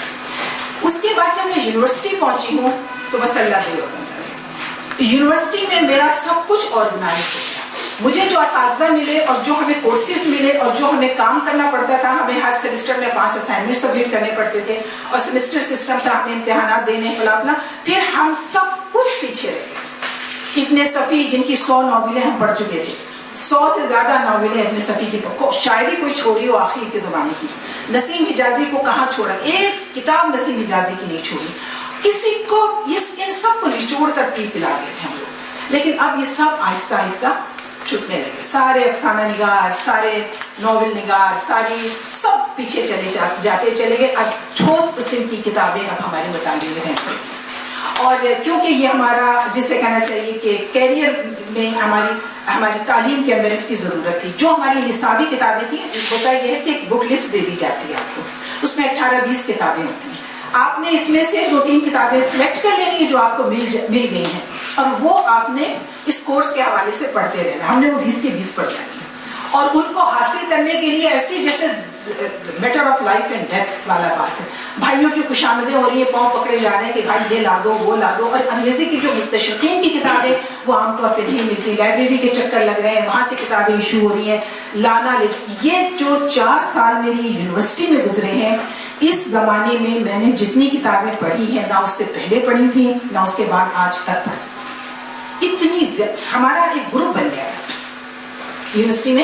اس کے بعد جب میں یونیورسٹی پہنچی ہوں تو بس اللہ دے اور بندہ ہے. یونیورسٹی میں میرا سب کچھ آرگنائز ہو گیا. مجھے جو اساتذہ ملے اور جو ہمیں کورسز ملے اور جو ہمیں کام کرنا پڑتا تھا, ہمیں ہر سیمسٹر میں 5 اسائنمنٹ سبمٹ کرنے پڑتے تھے, اور سیمسٹر سسٹم تھا, ہمیں امتحانات دینے فلاں, پھر ہم سب کچھ پیچھے رہ گئے. ابن صفی جن کی 100 ناولیں ہم پڑھ چکے تھے, 100 سے زیادہ ناولیں ابن صفی کی شاید ہی کوئی چھوڑی ہو آخر کے زمانے کی. نسیم حجازی کو کہاں چھوڑا, ایک کتاب نسیم حجازی کی نہیں چھوڑی. کسی کو ان سب کو نچوڑ کر پی پلا گئے تھے ہم لوگ. لیکن اب یہ سب آہستہ آہستہ چھٹنے لگے. سارے افسانہ نگار, سارے ناول نگار, سب پیچھے جاتے چلے گئے. اب ٹھوس قسم کی کتابیں اب ہمارے مطالعے میں ہیں. اور کیونکہ یہ ہمارا جسے کہنا چاہیے کہ کیریئر میں ہماری تعلیم کے اندر اس کی ضرورت تھی. جو ہماری نصابی کتابیں تھیں, ہوتا یہ ہے کہ ایک بک لسٹ دے دی جاتی ہے آپ کو, اس میں 18-20 کتابیں ہوتی ہیں. آپ نے اس میں سے 2-3 کتابیں سلیکٹ کر لینی جو آپ کو مل گئی ہیں, اور وہ آپ نے اس کورس کے حوالے سے پڑھتے رہنا. ہم نے وہ 20 کی 20 پڑھ جانی, اور ان کو حاصل کرنے کے لیے ایسی جیسے matter of life and death والا بات ہے. بھائیوں کی خوشامدیں ہو رہی ہیں, پاؤں پکڑے جا رہے ہیں کہ بھائی یہ لا دو وہ لا دو. اور انگریزی کی جو مستشرقین کی کتابیں وہ عام طور پہ نہیں ملتی, لائبریری کے چکر لگ رہے ہیں, وہاں سے کتابیں ایشو ہو رہی ہیں, لانا لے. یہ جو 4 سال میری یونیورسٹی میں گزرے ہیں, اس زمانے میں نے جتنی کتابیں پڑھی ہیں, نہ اس سے پہلے پڑھی تھیں نہ اس کے بعد آج تک پڑھ سکتی. اتنی ہمارا ایک گروپ بن گیا ہے یونیورسٹی میں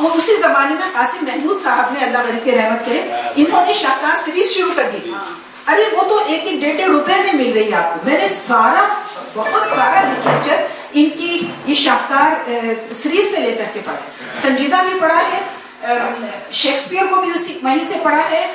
اور اسی زمانے میں قاسم محمود صاحب نے, اللہ ولی کے رحمت کرے, انہوں نے شاہکار سیریز شروع کر دی. ارے وہ تو 1-1 روپے میں مل رہی ہے آپ کو. میں نے بہت سارا لٹریچر ان کی یہ شاہکار سیریز سے لے کر کے پڑھا ہے. سنجیدہ بھی پڑھا ہے, شیکسپیئر کو بھی اسی وہیں سے پڑھا ہے,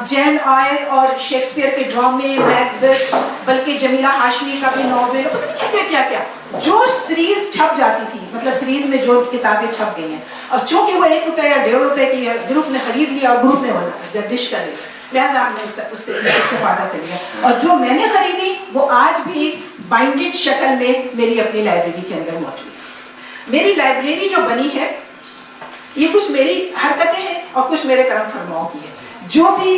جین آئر اور شیکسپیئر کے ڈرامے, میکبیتھ, بلکہ جمیلہ ہاشمی کا بھی ناول, پتہ نہیں کیا جو سیریز چھپ جاتی تھی, مطلب سیریز میں جو کتابیں چھپ گئی ہیں, اور چونکہ وہ 1 روپے یا 1.5 روپے کی گروپ نے خرید لیا اور گروپ میں گردش کر لی, لہٰذا ہم نے اس سے استفادہ کر لیا. اور جو میں نے خریدی وہ آج بھی بائنڈڈ شکل میں میری اپنی لائبریری کے اندر موجود ہے. میری لائبریری جو بنی ہے یہ کچھ میری حرکتیں ہیں اور کچھ میرے کرم فرماؤں کی ہے. جو بھی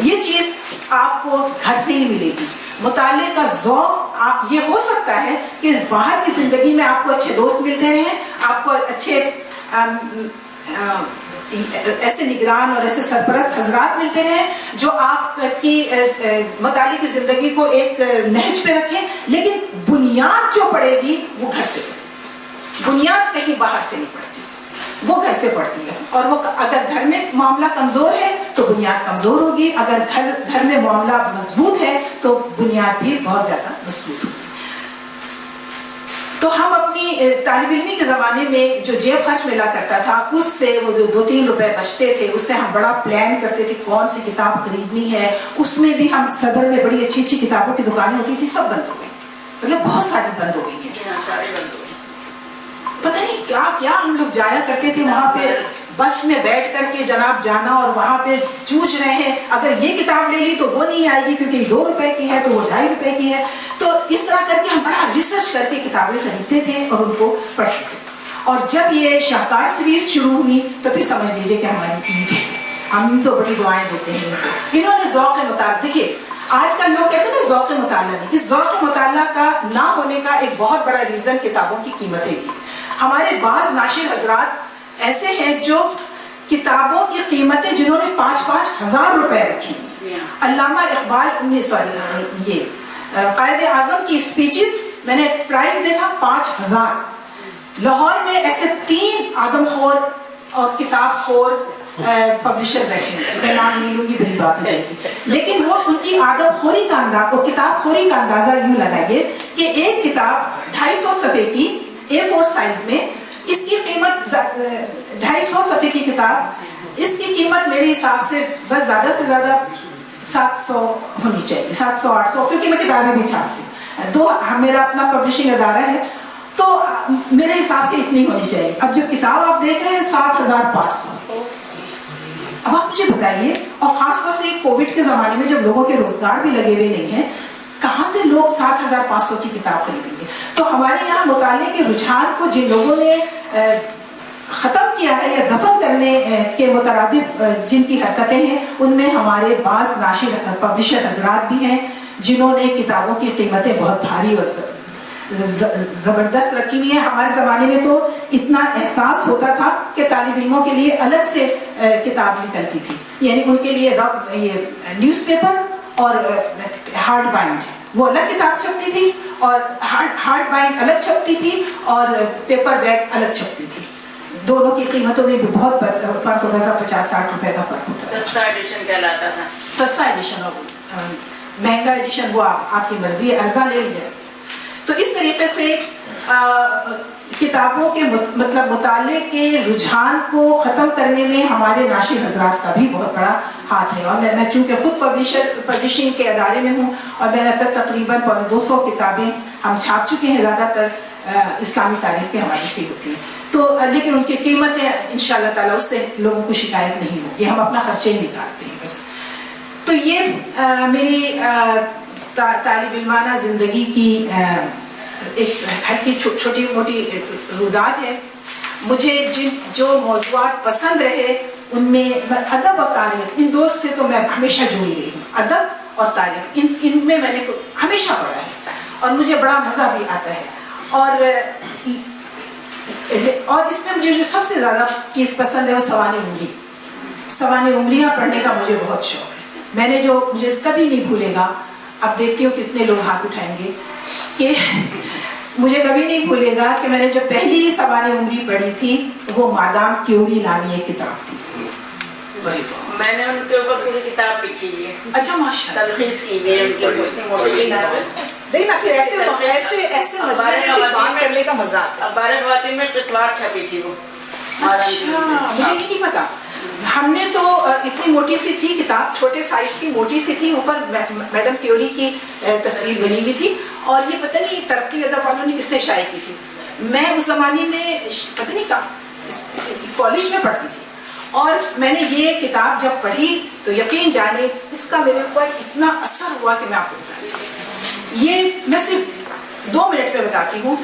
یہ چیز آپ کو گھر سے ہی ملے گی. مطالعے کا ذوق یہ ہو سکتا ہے کہ باہر کی زندگی میں آپ کو اچھے دوست ملتے ہیں, آپ کو اچھے ایسے نگران اور ایسے سرپرست حضرات ملتے ہیں جو آپ کی مطالعے کی زندگی کو ایک نہج پہ رکھیں, لیکن بنیاد جو پڑے گی وہ گھر سے پڑے گی. بنیاد کہیں باہر سے نہیں پڑتی, وہ گھر سے پڑتی ہے. اور وہ اگر گھر میں معاملہ کمزور ہے تو بنیاد کمزور ہوگی, اگر گھر میں معاملہ مضبوط ہے تو بنیاد بھی بہت زیادہ مضبوط ہوگی. تو ہم اپنی طالب علمی کے زمانے میں جو جیب خرچ ملا کرتا تھا اس سے وہ جو 2-3 روپے بچتے تھے اس سے ہم بڑا پلان کرتے تھے کون سی کتاب خریدنی ہے. اس میں بھی ہم صدر میں بڑی اچھی کتابوں کی دکانیں ہوتی تھی, سب بند ہو گئی, مطلب بہت ساری بند ہو گئی ہیں. پتہ نہیں کیا ہم لوگ جایا کرتے تھے وہاں پہ, بس میں بیٹھ کر کے جناب جانا اور وہاں پہ جوجھ رہے ہیں, اگر یہ کتاب لے لی تو وہ نہیں آئے گی کیونکہ 2 روپے کی ہے تو وہ 2.5 روپے کی ہے. تو اس طرح کر کے ہم بڑا ریسرچ کر کے کتابیں خریدتے تھے اور ان کو پڑھتے تھے. اور جب یہ شاہکار سیریز شروع ہوئی تو پھر سمجھ لیجیے کہ ہماری عید ہے. ہم تو بڑی دعائیں دیتے ہیں انہوں نے ذوق مطالعہ. دیکھیے آج کل لوگ کہتے ہیں نا ذوق مطالعہ نہیں, اس ذوق مطالعہ کا نہ ہونے کا ایک بہت بڑا ریزن کتابوں کی قیمتیں بھی. ہمارے بعض ناشر حضرات ایسے ہیں جو کتابوں کی قیمتیں جنہوں نے 5-5 ہزار روپے رکھی ہیں. علامہ اقبال یہ قائد اعظم کی اسپیچز میں نے پرائز دیکھا 5000. لاہور میں ایسے 3 آدم خور اور کتاب خور پبلشر بیٹھے ہیں, میں نام نہیں لوں گی بری بات ہو جائے گی, لیکن وہ ان کی آدم خوری کا انداز اور کتاب خوری کا اندازہ یوں لگائیے کہ ایک کتاب 250 صفحے کی A4 سائز میں, اس کی قیمت 250 صفحے کی کتاب, اس کی قیمت میرے حساب سے بس زیادہ سے زیادہ 700 ہونی چاہیے, 700-800, کیونکہ میں کتابیں بھی چھاپتی ہوں. تو میرا اپنا پبلشنگ ادارہ ہے تو میرے حساب سے اتنی ہونی چاہیے. اب جب کتاب آپ دیکھ رہے ہیں 7500, اب آپ مجھے بتائیے, اور خاص طور سے کووڈ کے زمانے میں جب لوگوں کے روزگار بھی لگے ہوئے نہیں ہیں, کہاں سے لوگ 7500 کی کتاب خریدیں گے؟ تو ہمارے یہاں مطالعے کے رجحان کو جن لوگوں نے ختم کیا ہے یا دفن کرنے کے مترادف جن کی حرکتیں ہیں, ان میں ہمارے بعض ناشر پبلشر حضرات بھی ہیں جنہوں نے کتابوں کی قیمتیں بہت بھاری اور زبردست رکھی ہوئی ہیں. ہمارے زمانے میں تو اتنا احساس ہوتا تھا کہ طالب علموں کے لیے الگ سے کتاب نکلتی تھی, یعنی ان کے لیے یہ نیوز پیپر اور ہارڈ بائنڈ وہ الگ کتاب چھپتی تھی, اور ہارڈ بائنڈ الگ چھپتی تھی, اور پیپر بیگ الگ چھپتی تھی. دونوں کی قیمتوں میں بھی بہت فرق ہوتا تھا, 50-60 روپے کا فرق ہوتا تھا. سستا ایڈیشن کہلاتا تھا. سستا ایڈیشن اور مہنگا ایڈیشن وہ آپ کی مرضی ہے, ارزاں لے لیا. تو اس طریقے سے کتابوں کے مطلب مطالعے کے رجحان کو ختم کرنے میں ہمارے ناشر حضرات کا بھی بہت بڑا ہاتھ ہے. اور میں چونکہ خود پبلشنگ کے ادارے میں ہوں, اور میں نے تقریباً 250 کتابیں ہم چھاپ چکے ہیں, زیادہ تر اسلامی تاریخ کے حوالے سے ہوتی ہیں. تو لیکن ان کی قیمتیں انشاءاللہ تعالیٰ اس سے لوگوں کو شکایت نہیں ہوگی, ہم اپنا خرچہ ہی نکالتے ہیں بس. تو یہ میری طالب علمانہ زندگی کی ایک ہلکی چھوٹی موٹی رودات ہے. مجھے جو موضوعات پسند رہے ان میں ادب اور تاریخ, ان دو سے تو میں ہمیشہ جڑی رہی ہوں. ادب اور تاریخ ان میں نے ہمیشہ پڑھا ہے اور مجھے بڑا مزہ بھی آتا ہے. اور اس میں مجھے جو سب سے زیادہ چیز پسند ہے وہ سوانح عمریاں پڑھنے کا مجھے بہت شوق ہے. میں نے مجھے کبھی نہیں بھولے گا, اب دیکھتی ہوں کتنے لوگ ہاتھ اٹھائیں گے, کہ مجھے کبھی نہیں بھولے گا کہ میں نے جو پہلی سوانح عمری پڑھی تھی وہ مادام کیوری نامی ایک کتاب تھی. میں نے ان کے اوپر پوری کتاب لکھی ہے. اچھا ماشاء اللہ. تلخیص کی ہوئی ہے ان کے اوپر موٹی کتاب ہے. دیکھنا پھر ایسے مجموعے میں بات کرنے کا مزہ آتا ہے. 12 خواتین میں قسمات چھپی تھی وہ. اچھا مجھے یہ نہیں پتا. ہم نے تو اتنی موٹی سی تھی کتاب, چھوٹے سائز کی موٹی سی تھی, اوپر میڈم کیوری کی تصویر بنی ہوئی تھی, اور یہ پتہ نہیں ترقی ادب والوں نے کس نے شائع کی تھی. میں اس زمانے میں پتہ نہیں کالج میں پڑھتی تھی, اور میں نے یہ کتاب جب پڑھی تو یقین جانے اس کا میرے اوپر اتنا اثر ہوا کہ میں آپ کو بتا نہیں سکتی. یہ میں صرف 2 منٹ میں بتاتی ہوں.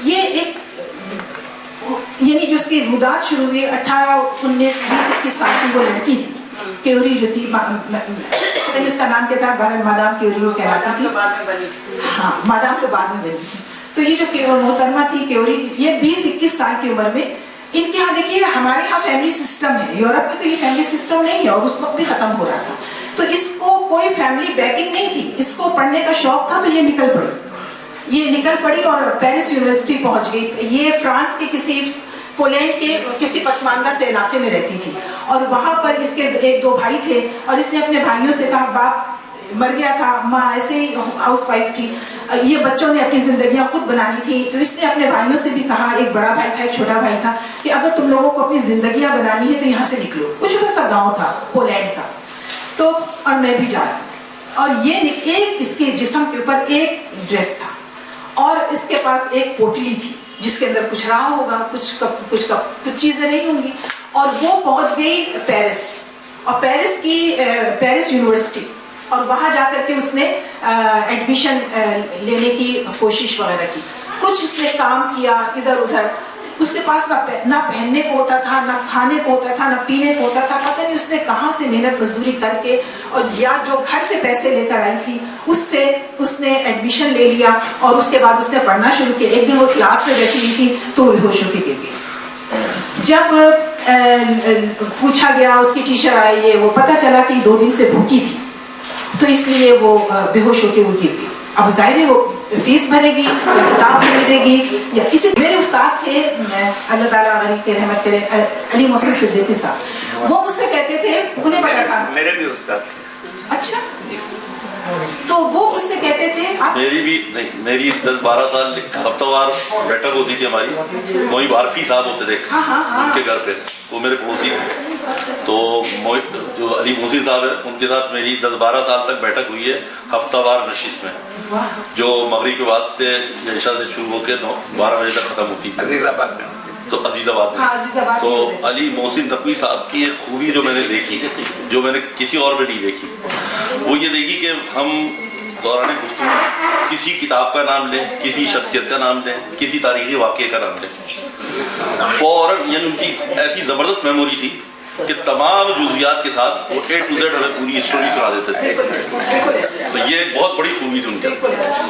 یہ ایک یعنی جو اس کی رودات شروع ہوئی 18, 19, 20, 21 سال کی وہ لڑکی تھی کیوری جو تھی, اس کا نام کیا تھا, مادام کیوری وہ کہلاتی تھی. ہاں مادام کے بعد میں بنی تھی. تو یہ جو محترمہ تھی کیوری, یہ 20-21 سال کی عمر میں, ان کے یہاں دیکھیے ہمارے یہاں فیملی سسٹم ہے, یورپ میں تو یہ فیملی سسٹم نہیں ہے, اور اس وقت بھی ختم ہو رہا تھا. تو اس کو کوئی فیملی بیکنگ نہیں تھی, اس کو پڑھنے کا شوق تھا, تو یہ نکل پڑی اور پیرس یونیورسٹی پہنچ گئی. یہ فرانس کے پولینڈ کے کسی پسماندہ سے علاقے میں رہتی تھی, اور وہاں پر اس کے 1-2 بھائی تھے, اور اس نے اپنے بھائیوں سے کہا, باپ مر گیا تھا, ماں ایسے ہی ہاؤس وائف تھی, یہ بچوں نے اپنی زندگیاں خود بنانی تھی, تو اس نے اپنے بھائیوں سے بھی کہا, ایک بڑا بھائی تھا ایک چھوٹا بھائی تھا, کہ اگر تم لوگوں کو اپنی زندگیاں بنانی ہے تو یہاں سے نکلو. کچھ چھوٹا سا گاؤں تھا پولینڈ کا, تو اور میں بھی جا رہی ہوں. اور یہ ایک اس کے جسم کے اوپر ایک ڈریس تھا, اور اس کے پاس ایک پوٹلی تھی جس کے اندر کچھ رہا ہوگا, کچھ چیزیں نہیں ہوں گی. اور وہ پہنچ گئی پیرس, اور پیرس یونیورسٹی, اور وہاں جا کر کے اس نے ایڈمیشن لینے کی کوشش وغیرہ کی. کچھ اس نے کام کیا ادھر ادھر, اس کے پاس نہ پہننے کو ہوتا تھا, نہ کھانے کو ہوتا تھا, نہ پینے کو ہوتا تھا. پتہ نہیں اس نے کہاں سے محنت مزدوری کر کے, اور یا جو گھر سے پیسے لے کر آئی تھی اس سے اس نے ایڈمیشن لے لیا, اور اس کے بعد اس نے پڑھنا شروع کیا. ایک دن وہ کلاس میں بیٹھی ہوئی تھی تو وہ بے ہوش ہو کے گر گئی. جب پوچھا گیا, اس کی ٹیچر آئی, یہ وہ پتہ چلا کہ 2 دن سے بھوکی تھی, تو اس لیے وہ بے ہوش ہو کے وہ گر گئی. اب ظاہر ہے وہ فیس بھرے گی یا کتاب خریدے گی, یا کسی. میرے استاد تھے, اللہ تعالیٰ علی کے رحمت کرے, علی محسن صدیقی صاحب, وہ مجھ سے کہتے تھے, انہیں پتا تھا. میرے بھی استاد. اچھا, تو وہ مجھ سے کہتے تھے. میری بھی نہیں, میری 10-12 سال ہفتہ وار بیٹھک ہوتی تھی ہماری. موئی عارفی صاحب ہوتے تھے ان کے گھر پہ, وہ میرے پڑوسی تھے. تو جو علی محسن صاحب ہیں ان کے ساتھ میری 10-12 سال تک بیٹھک ہوئی ہے ہفتہ وار نشست میں, جو مغرب کے بعد سے عشاء سے شروع ہو کے 12 بجے تک ختم ہوتی. عزیز آباد میں, تو عزیز آباد میں. تو علی محسن تقوی صاحب کی ایک خوبی جو میں نے دیکھی, جو میں نے کسی اور میں نہیں دیکھی, وہ یہ دیکھی کہ ہم دوران گفتگو کسی کتاب کا نام لیں, کسی شخصیت کا نام لیں, کسی تاریخی واقعے کا نام لیں, فوراً یعنی ان کی ایسی زبردست میموری تھی کہ تمام جزئیات کے ساتھ وہ A to Z ہمیں پوری اسٹوری سنا دیتے تھے. تو یہ بہت بڑی خوبی تھی ان کی,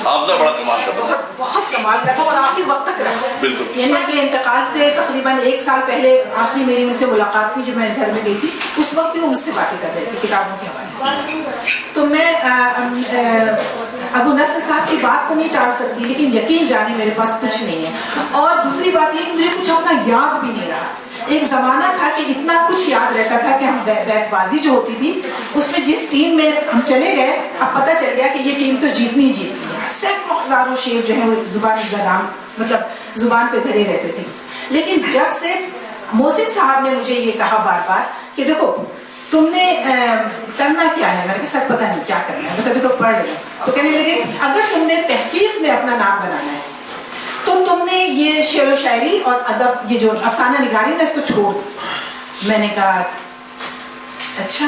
حافظہ بڑا کمال کا تھا, بہت کمال کا تھا, اور آخری وقت تک رہا. بالکل. یعنی ان کے انتقال سے تقریباً 1 سال پہلے آخری میری ان سے ملاقات ہوئی, جو میں گھر میں گئی تھی, اس وقت بھی وہ مجھ سے باتیں کر رہے تھے کتابوں کے حوالے سے. تو میں ابو نصر صاحب کی بات تو نہیں ٹال سکتی, لیکن یقین جانے میرے پاس کچھ نہیں ہے. اور دوسری بات یہ کہ مجھے کچھ اپنا یاد بھی نہیں رہا. ایک زمانہ تھا کہ اتنا کچھ یاد رہتا تھا کہ ہم بیت بازی جو ہوتی تھی اس میں جس ٹیم میں ہم چلے گئے, اب پتہ چل گیا کہ یہ ٹیم تو جیتنی ہے. سینکڑوں ہزاروں شعر جو ہیں وہ زبان پہ دھرے رہتے تھے. لیکن جب سے محسن صاحب نے مجھے یہ کہا بار بار کہ دیکھو تم نے کرنا کیا ہے, میرے کو سب پتہ نہیں کیا کرنا ہے, بس ابھی تو پڑھ رہے. تو کہنے لگے اگر تم نے تحقیق میں اپنا نام بنانا ہے تو تم نے یہ شعر و شاعری اور ادب, یہ جو افسانہ نگاری ہے اس کو چھوڑ دو. میں نے کہا اچھا,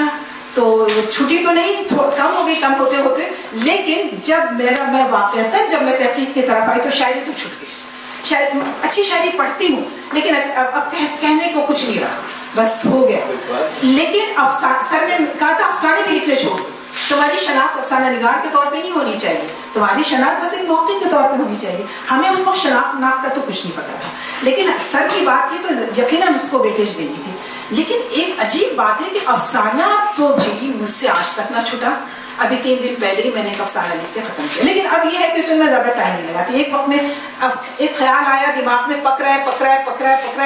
تو چھٹی تو نہیں, کم ہو گئی, کم ہوتے ہوتے. لیکن جب میں واقعتاً جب میں تحقیق کی طرف آئی تو شاعری تو چھٹ گئی. شاید اچھی شاعری پڑھتی ہوں, لیکن اب کہنے کو کچھ نہیں رہا, بس ہو گیا. لیکن سر نے کہا تھا افسانے بھی لکھنے چھوڑ دو. تمہاری شناخت افسانہ نگار کے طور پہ نہیں ہونی چاہیے, تمہاری شناخت بس ایک موقع کے طور پہ ہونی چاہیے. ہمیں اس وقت شناخت ناخت کا تو کچھ نہیں پتا تھا, لیکن سر کی بات تھی تو یقیناً اس کو ویٹیج دینی تھی. لیکن ایک عجیب بات ہے کہ افسانہ تو بھائی مجھ سے آج تک نہ چھٹا. ابھی 3 دن پہلے ہی میں نے ایک افسانہ لکھ کے ختم کیا. لیکن اب یہ ہے کہ اس میں زیادہ ٹائم نہیں لگاتی. ایک وقت میں ایک خیال آیا دماغ میں، پک رہا ہے،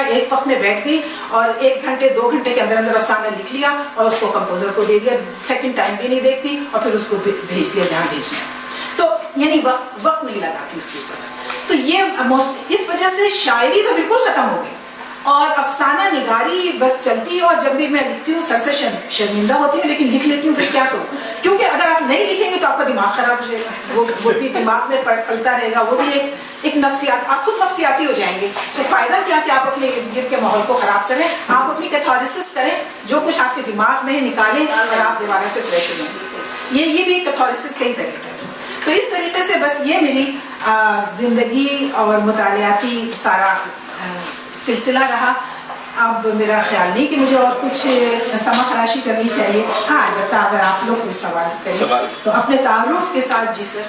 ایک وقت میں بیٹھ گئی اور 1 گھنٹے 2 گھنٹے کے اندر افسانہ لکھ لیا اور اس کو کمپوزر کو دے دیا. سیکنڈ ٹائم بھی نہیں دیکھتی اور پھر اس کو بھیج دیا جہاں بھیجنا. تو یعنی وقت نہیں لگاتی اس کے اوپر. تو یہ اس وجہ سے شاعری تو بالکل ختم ہو گئی اور افسانہ نگاری بس چلتی ہے. اور جب بھی میں لکھتی ہوں سر سے شرمندہ ہوتی ہوں، لیکن لکھ لیتی ہوں پھر کیا کروں، کیونکہ اگر آپ نہیں لکھیں گے تو آپ کا دماغ خراب ہو جائے گا، وہ بھی دماغ میں پلتا رہے گا، وہ بھی ایک نفسیات، آپ خود نفسیاتی ہو جائیں گے. تو فائدہ کیا کہ آپ اپنے ارد گرد کے ماحول کو خراب کریں، آپ اپنی کیتھارسس کریں، جو کچھ آپ کے دماغ میں نکالیں اور آپ دوبارہ سے فریش ہو جائیں. یہ بھی کیتھارسس کا ہی طریقہ ہے. تو اس طریقے سے بس یہ میری زندگی اور مطالعاتی سارا سلسلہ رہا. اب میرا خیال نہیں کہ مجھے اور کچھ سما خراشی کرنی چاہیے. ہاں البتہ اگر آپ لوگ کوئی سوال کریں تو اپنے تعارف کے ساتھ. جی سر.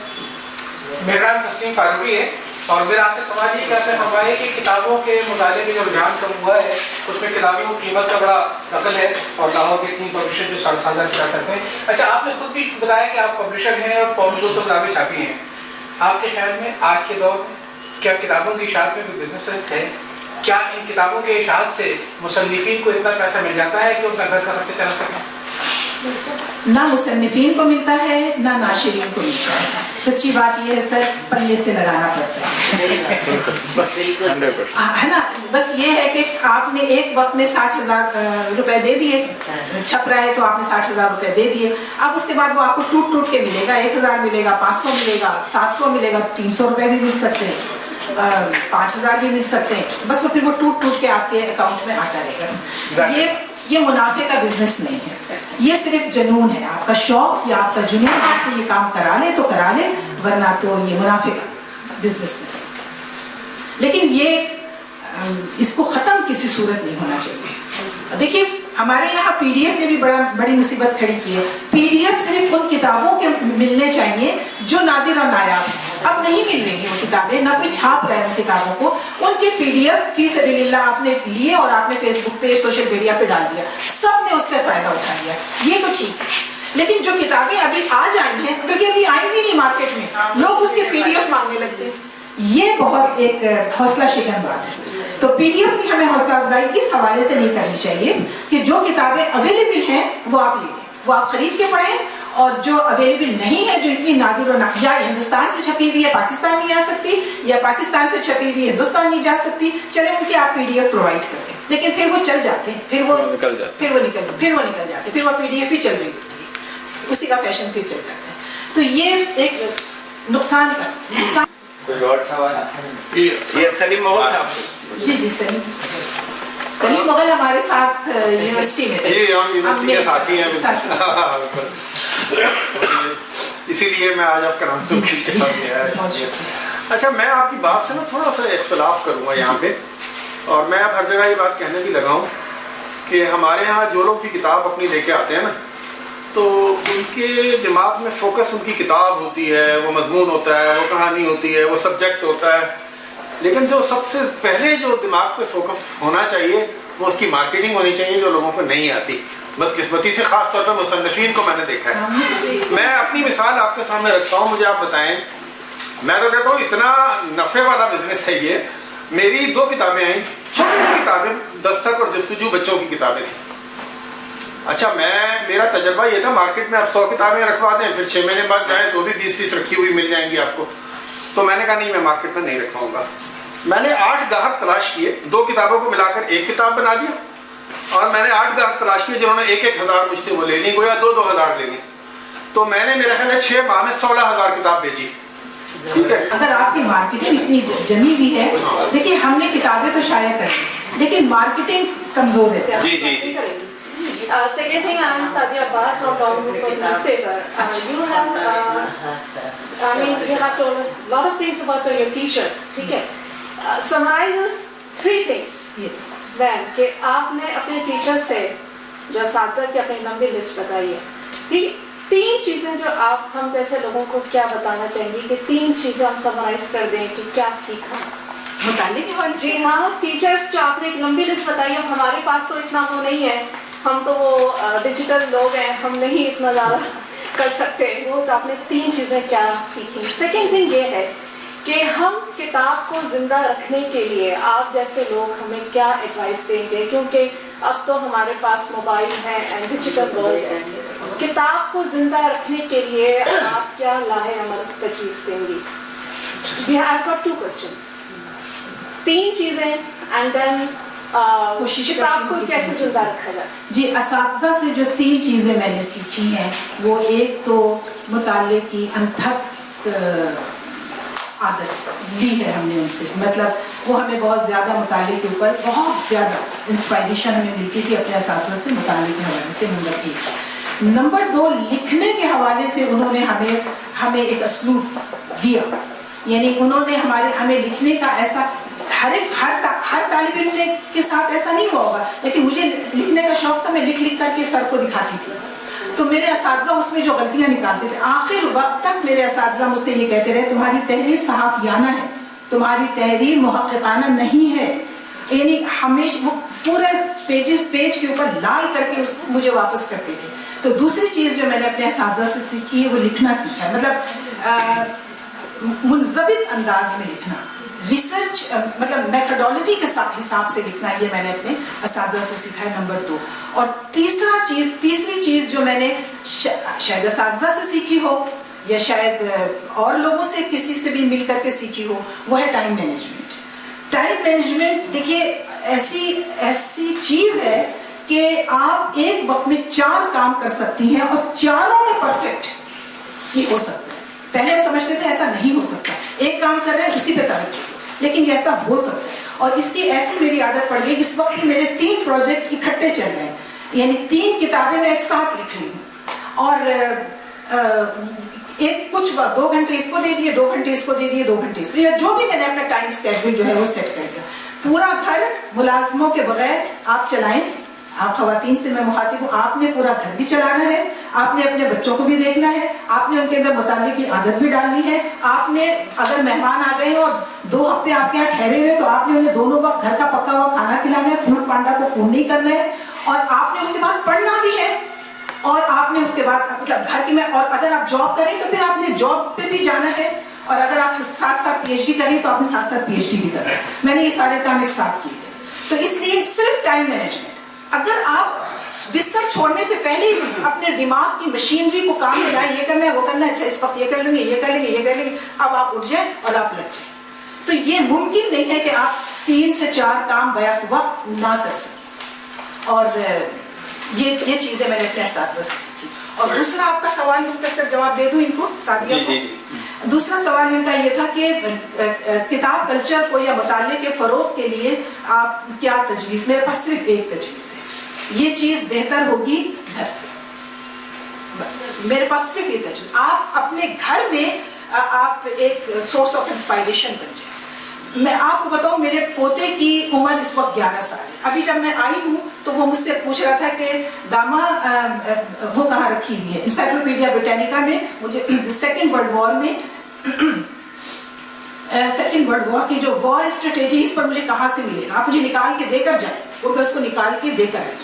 میرا نام تسلیم فاروقی ہے اور میرا آپ سے سوال یہ کہ ہمارے کہ کتابوں کے مطالعے میں جو رجحان کم ہوا ہے اس میں کتابوں کی قیمت کا بڑا دخل ہے اور لاہور کے 3 پبلشر جو سالانہ کیا کرتے ہیں. اچھا آپ نے خود بھی بتایا کہ آپ پبلشر ہیں اور 200 کتابیں چھاپی ہیں. آپ کے خیال میں آج کے دور میں کیا کتابوں کی اشاعت میں کوئی بزنس ہے؟ کیا ان کتابوں کے اشاعت سے مصنفین کو اتنا پیسہ مل جاتا ہے کہ ان کا گھر کا خرچہ چلا سکیں؟ نہ مصنفین کو ملتا ہے نہ ناشرین کو ملتا ہے. سچی بات یہ ہے سر، پلے سے لگانا پڑتا ہے نا. بس یہ ہے کہ آپ نے ایک وقت میں 60,000 روپے دے دیے، چھپ رہا ہے تو آپ نے 60,000 روپے دے دیے. اب اس کے بعد وہ آپ کو ٹوٹ کے ملے گا. 1,000 ملے گا، 500 ملے گا، 700 ملے گا، 300 روپے بھی مل سکتے ہیں، 5,000 بھی مل سکتے ہیں. بس وہ پھر وہ ٹوٹ کے آپ کے اکاؤنٹ میں آتا رہے گا. یہ منافع کا بزنس نہیں ہے، یہ صرف جنون ہے. آپ کا شوق یا آپ کا جنون آپ سے یہ کام کرا لے تو کرا لے، ورنہ تو یہ منافع کا بزنس نہیں. لیکن یہ اس کو ختم کسی صورت نہیں ہونا چاہیے. دیکھیے ہمارے یہاں PDF نے بھی بڑی مصیبت کھڑی کی ہے. PDF صرف ان کتابوں کے ملنے چاہیے جو نادر اور نایاب ہیں. اب نہیں مل رہی وہ کتابیں، نہ کوئی چھاپ رہا ہے ان کتابوں کو. ان کے PDF فی سبیل اللہ آپ نے لیے اور آپ نے فیس بک پہ سوشل میڈیا پہ ڈال دیا، سب نے اس سے فائدہ اٹھا لیا. یہ تو ٹھیک ہے، لیکن جو کتابیں ابھی آج آئی ہیں، کیونکہ ابھی آئی بھی نہیں مارکیٹ میں، لوگ اس کے PDF مانگنے لگتے ہیں. یہ بہت ایک حوصلہ شکن بات ہے. تو PDF کی ہمیں حوصلہ افزائی اس حوالے سے نہیں کرنی چاہیے کہ جو کتابیں اویلیبل ہیں وہ آپ لے لیں، وہ آپ خرید کے پڑھیں، اور جو اویلیبل نہیں ہے، جو اتنی نادر و یا ہندوستان سے چھپی ہوئی ہے پاکستان نہیں آ سکتی، یا پاکستان سے چھپی ہوئی ہندوستان نہیں جا سکتی، چلے ان کے آپ PDF پرووائڈ کرتے ہیں. لیکن پھر وہ چل جاتے ہیں، پھر وہ نکل جاتے ہیں، پھر وہ PDF ہی چل رہی ہوتی ہے، اسی کا فیشن پھر چل جاتا ہے. تو یہ ایک نقصان. کوئی اور سوال؟ یہ سلیم مغل صاحب. جی سلیم مغل ہمارے ساتھ یونیورسٹی میں تھے. جی ہم یونیورسٹی کے ساتھی ہیں، اسی لیے میں آج آپ کا نام سن. اچھا میں آپ کی بات سے نا تھوڑا سا اختلاف کروں گا یہاں پہ، اور میں اب ہر جگہ یہ بات کہنے بھی لگا ہوں کہ ہمارے یہاں جو لوگ بھی کتاب اپنی لے کے آتے ہیں نا، تو ان کے دماغ میں فوکس ان کی کتاب ہوتی ہے، وہ مضمون ہوتا ہے، وہ کہانی ہوتی ہے، وہ سبجیکٹ ہوتا ہے. لیکن جو سب سے پہلے جو دماغ پہ فوکس ہونا چاہیے وہ اس کی مارکیٹنگ ہونی چاہیے، جو لوگوں کو نہیں آتی. بدقسمتی سے خاص طور پہ مصنفین کو میں نے دیکھا ہے. میں اپنی مثال آپ کے سامنے رکھتا ہوں، مجھے آپ بتائیں. میں تو کہتا ہوں اتنا نفع والا بزنس ہے یہ. میری 2 کتابیں آئیں، چھوٹی سی کتابیں، دستک اور جستجو بچوں کی کتابیں تھیں. اچھا میرا تجربہ یہ تھا، مارکیٹ میں آپ 100 کتابیں رکھوا دیں، پھر 6 مہینے بعد جائیں تو بھی 20-30 رکھی ہوئی مل جائیں گی آپ کو. تو میں نے کہا نہیں، میں مارکیٹ میں نہیں رکھواؤں گا. میں نے 8 گاہک تلاش کیے، 2 کتابوں کو ملا کر ایک کتاب بنا دیا، اور میں نے 8 گاہک تلاش کیے جنہوں نے 1-1 ہزار مجھ سے وہ لینی، گویا 2-2 ہزار لینی. تو میں نے میرے خیال ہے 6 ماہ میں 16,000 کتاب بیچی. ٹھیک ہے، اگر آپ کی مارکیٹنگ اتنی جمی ہوئی ہے. دیکھیے ہم نے کتابیں تو شائع کر دی لیکن مارکیٹنگ کمزور ہے. جی Second thing, I am Sadia Abbas from Town Group newspaper. You have told us a lot of things about your teachers. ٹھیک ہے، summarize us 3 things. Yes. Then کہ آپ نے اپنے ٹیچر سے جو اساتذہ کی اپنی لمبی لسٹ بتائی ہے، 3 چیزیں جو آپ ہم جیسے لوگوں کو کیا بتانا چاہیں گے کہ 3 چیزیں ہم سمرائز کر دیں کہ کیا سیکھا مطالعے کے حوالے سے. جی ہاں، ٹیچرس جو آپ نے ایک لمبی لسٹ بتائی ہے، ہمارے پاس تو اتنا وہ نہیں ہے، ہم تو وہ ڈیجیٹل لوگ ہیں، ہم نہیں اتنا زیادہ کر سکتے ہو تو آپ نے 3 چیزیں کیا سیکھی؟ سیکنڈ تھنگ یہ ہے کہ ہم کتاب کو زندہ رکھنے کے لیے آپ جیسے لوگ ہمیں کیا ایڈوائس دیں گے، کیونکہ اب تو ہمارے پاس موبائل ہے اینڈ ڈیجیٹل ورلڈ ہے، کتاب کو زندہ رکھنے کے لیے آپ کیا لاہے عمل تجویز دیں گی؟ We have got 2 questions. 3 چیزیں اینڈ دین کتاب کو کیسے زندہ رکھا جا سکتا؟ جی، اساتذہ سے جو 3 چیزیں میں نے سیکھی ہیں وہ ایک تو مطالعے کی انتھک عادت لی ہے ہم نے ان سے، مطلب وہ ہمیں بہت زیادہ مطالعے کے اوپر بہت زیادہ انسپائریشن ہمیں ملتی تھی اپنے اساتذہ سے مطالعے کے حوالے سے، نمبر 1۔ نمبر 2، لکھنے کے حوالے سے انہوں نے ہمیں ایک اسلوب دیا، یعنی انہوں نے ہمیں لکھنے کا ایسا ہر طالب علم کے ساتھ ایسا نہیں ہوا ہوگا، لیکن مجھے لکھنے کا شوق تھا، میں لکھ کر کے سر کو دکھاتی تھی، تو میرے اساتذہ اس میں جو غلطیاں نکالتے تھے، آخر وقت تک میرے اساتذہ مجھ سے یہ کہتے رہے تمہاری تحریر صحافیانہ ہے، تمہاری تحریر محققانہ نہیں ہے، یعنی ہمیشہ وہ پورے پیج کے اوپر لال کر کے مجھے واپس کرتے تھے۔ تو دوسری چیز جو میں نے اپنے اساتذہ سے سیکھی ہے وہ لکھنا سیکھا ہے، مطلب منضبط انداز میں لکھنا، ریسرچ مطلب میتھڈولوجی کے حساب سے لکھنا، یہ میں نے اپنے اساتذہ سے سیکھا ہے، نمبر 2۔ اور تیسری چیز جو میں نے شاید اساتذہ سے سیکھی ہو یا شاید اور لوگوں سے کسی سے بھی مل کر کے سیکھی ہو، وہ ہے ٹائم مینجمنٹ۔ ٹائم مینجمنٹ دیکھیے ایسی چیز ہے کہ آپ ایک وقت میں 4 کام کر سکتی ہیں اور چاروں میں پرفیکٹ یہ ہو سکتا ہے۔ پہلے ہم سمجھتے تھے ایسا نہیں ہو سکتا، ایک کام کر رہے ہیں اسی پہ توجہ، لیکن یہ ایسا ہو سکتا ہے، اور اس کی ایسی میری عادت پڑ گئی، اس وقت میرے 3 پروجیکٹ اکٹھے چل رہے ہیں، یعنی 3 کتابیں میں ایک ساتھ لکھ رہی ہوں، اور ایک کچھ 2 گھنٹے اس کو دے دیے، 2 گھنٹے اس کو دے دیے، 2 گھنٹے اس کو، یا جو بھی میں نے اپنا ٹائم اسکیڈول جو ہے وہ سیٹ کر دیا۔ پورا گھر ملازموں کے بغیر آپ چلائیں، آپ خواتین سے میں مخاطب ہوں، آپ نے پورا گھر بھی چلانا ہے، آپ نے اپنے بچوں کو بھی دیکھنا ہے، آپ نے ان کے اندر مطالعے کی عادت بھی ڈالنی ہے، آپ نے اگر مہمان آ گئے اور 2 ہفتے آپ کے یہاں ٹھہرے ہوئے تو آپ نے انہیں دونوں وقت گھر کا پکا ہوا کھانا کھلانا ہے، فوڈ پانڈا کو فون نہیں کرنا ہے، اور آپ نے اس کے بعد پڑھنا بھی ہے، اور آپ نے اس کے بعد مطلب گھر کی میں، اور اگر آپ جاب کریں تو پھر آپ نے جاب پہ بھی جانا ہے، اور اگر آپ ساتھ ساتھ پی ایچ ڈی کریں تو آپ نے ساتھ ساتھ پی ایچ ڈی بھی کرنا ہے۔ میں نے یہ سارے کام ایک ساتھ کیے تھے، تو اس لیے صرف ٹائم مینجمنٹ، اگر آپ بستر چھوڑنے سے پہلے اپنے دماغ کی مشینری کو کام میں لائیں، یہ کرنا ہے وہ کرنا ہے، اچھا اس وقت یہ کر لیں گے، یہ کر لیں گے، یہ کر لیں گے، اب آپ اٹھ جائیں اور آپ لگ جائیں، تو یہ ممکن نہیں ہے کہ آپ 3 سے 4 کام بیک وقت نہ کر سکیں، اور یہ چیزیں میں نے اپنے اساتذہ سے سیکھی۔ اور دوسرا آپ کا سوال مختصر جواب دے دوں ان کو ساتھیوں کو۔ دوسرا سوال ان کا یہ تھا کہ کتاب کلچر کو یا مطالعے کے فروغ کے لیے آپ کیا تجویز؟ میرے پاس صرف ایک تجویز ہے، یہ چیز بہتر ہوگی گھر سے، بس میرے پاس صرف یہ تجویز۔ آپ اپنے گھر میں آپ ایک سورس آف انسپائریشن بن جائیں۔ میں آپ کو بتاؤں، میرے پوتے کی عمر اس وقت 11 سال ہے، ابھی جب میں آئی ہوں تو وہ مجھ سے پوچھ رہا تھا کہ داما وہ کہاں رکھی ہوئی ہے، انسائکلوپیڈیا بریٹینیکا میں، مجھے سیکنڈ ورلڈ وار کی جو وار اسٹریٹجی اس پر مجھے کہاں سے ملے گا، آپ مجھے نکال کے دے کر جائیں، اور میں اس کو نکال کے دے کر آئی۔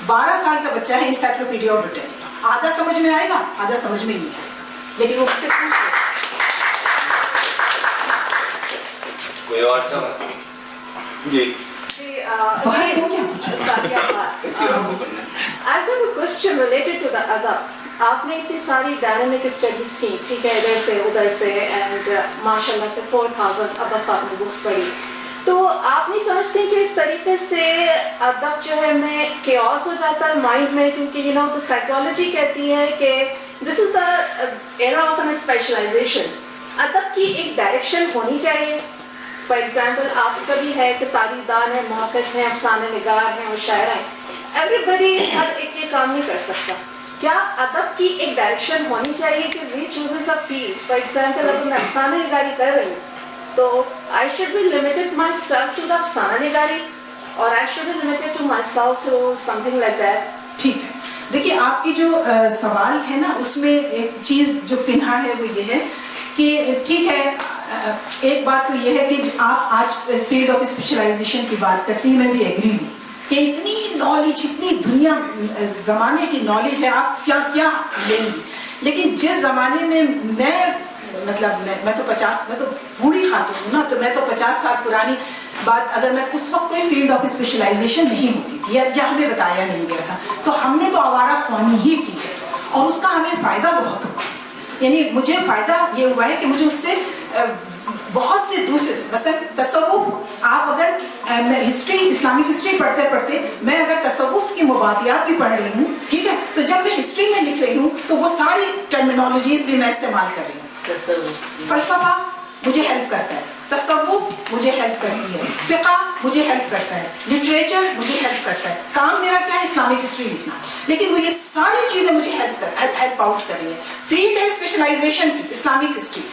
12 سال کا بچہ ہے، انسائکلوپیڈیا بریٹینیکا، آدھا سمجھ میں آئے گا، آدھا سمجھ میں نہیں آئے گا، لیکن وہ مجھ سے پوچھ رہے۔ کوئی اور سوال؟ جی آپ نے اتنی ساری ڈائنامک اسٹڈیز کی، ٹھیک ہے، ادھر سے ادھر سے، اینڈ ماشاء اللہ سے 4000 ادب آپ نے بکس پڑھی، تو آپ نہیں سمجھتے کہ اس طریقے سے ادب جو ہے میں کیوس ہو جاتا ہے مائنڈ میں، کیونکہ تو سائیکالوجی کہتی ہے کہ دس از دا ایرا آف این اسپیشلائزیشن، ادب کی ایک ڈائریکشن ہونی چاہیے۔ فار ایگزامپل آپ کا بھی ہے کہ تاریخ دان ہے، محقق ہیں، افسانہ نگار ہیں اور شاعر ہیں، ایوری بڈی ہر ایک یہ کام نہیں کر سکتا۔ کیا ادب کی ایک ڈائریکشن ہونی چاہیے کہ we chooses a field? For example اگر میں افسانہ نگاری کر رہی ہوں تو I should be limited myself to the افسانہ نگاری، اور I should be limited to myself to something like that. ٹھیک ہے، دیکھیے آپ کی جو سوال ہے نا، اس میں ایک چیز جو پنہا ہے وہ یہ ہے کہ ٹھیک ہے، ایک بات تو یہ ہے کہ آپ آج فیلڈ آف اسپیشلائزیشن کی بات کرتی ہیں، میں بھی ایگری ہوں کہ اتنی نالج، اتنی دنیا زمانے کی نالج ہے، آپ کیا کیا لیں گی، لیکن جس زمانے میں میں تو بوڑھی خاتون ہوں نا, تو میں تو 50 سال پرانی بات, اگر میں اس وقت کوئی فیلڈ آف اسپیشلائزیشن نہیں ہوتی تھی یا ہمیں بتایا نہیں گیا تھا, تو ہم نے تو آوارہ خوانی ہی کی ہے, اور اس کا ہمیں فائدہ بہت ہوا. یعنی مجھے فائدہ یہ ہوا ہے کہ مجھے اس سے بہت سے دوسرے, مثلا تصوف, آپ اگر اسلامک ہسٹری پڑھتے پڑھتے میں اگر تصوف کی مبادیات بھی پڑھ رہی ہوں, ٹھیک ہے, تو جب میں ہسٹری میں لکھ رہی ہوں تو وہ ساری ٹرمینالوجیز بھی میں استعمال کر رہی ہوں. فلسفہ مجھے ہیلپ کرتا ہے, تصوف مجھے ہیلپ کرتی ہے, فقہ مجھے ہیلپ کرتا ہے, لٹریچر مجھے ہیلپ کرتا ہے. کام میرا کیا ہے, اسلامک ہسٹری لکھنا, لیکن وہ یہ ساری چیزیں مجھے ہیلپ آؤٹ کر رہی ہیں. فیلڈ ہے اسپیشلائزیشن کی, اسلامک ہسٹری,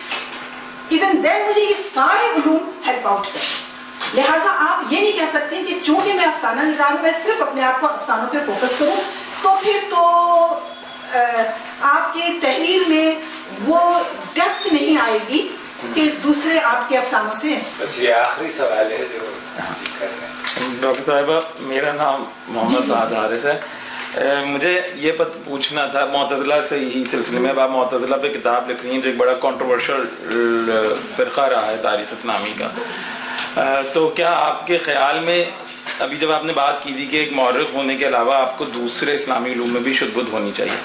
ایون دین مجھے یہ سارے علوم ہیلپ آؤٹ کریں. لہٰذا آپ یہ نہیں کہہ سکتے کہ چونکہ میں افسانہ نگار ہوں, میں صرف اپنے آپ کو افسانوں پہ فوکس کروں, تو پھر تو آپ کی تحریر میں وہ ڈیپتھ نہیں آئے گی کہ دوسرے آپ کے افسانوں سے. بس یہ آخری سوال ہے جو کر رہے ہیں. ڈاکٹر صاحبہ, میرا نام محمد سعد حارث ہے. مجھے یہ پوچھنا تھا, معتزلہ سے ہی سلسلے میں, اب آپ معتزلہ پہ کتاب لکھ رہی ہیں جو ایک بڑا کنٹروورشل فرقہ رہا ہے تاریخ اسلامی کا, تو کیا آپ کے خیال میں, ابھی جب آپ نے بات کی تھی کہ ایک مورخ ہونے کے علاوہ آپ کو دوسرے اسلامی علوم میں بھی شدھ بدھ ہونی چاہیے,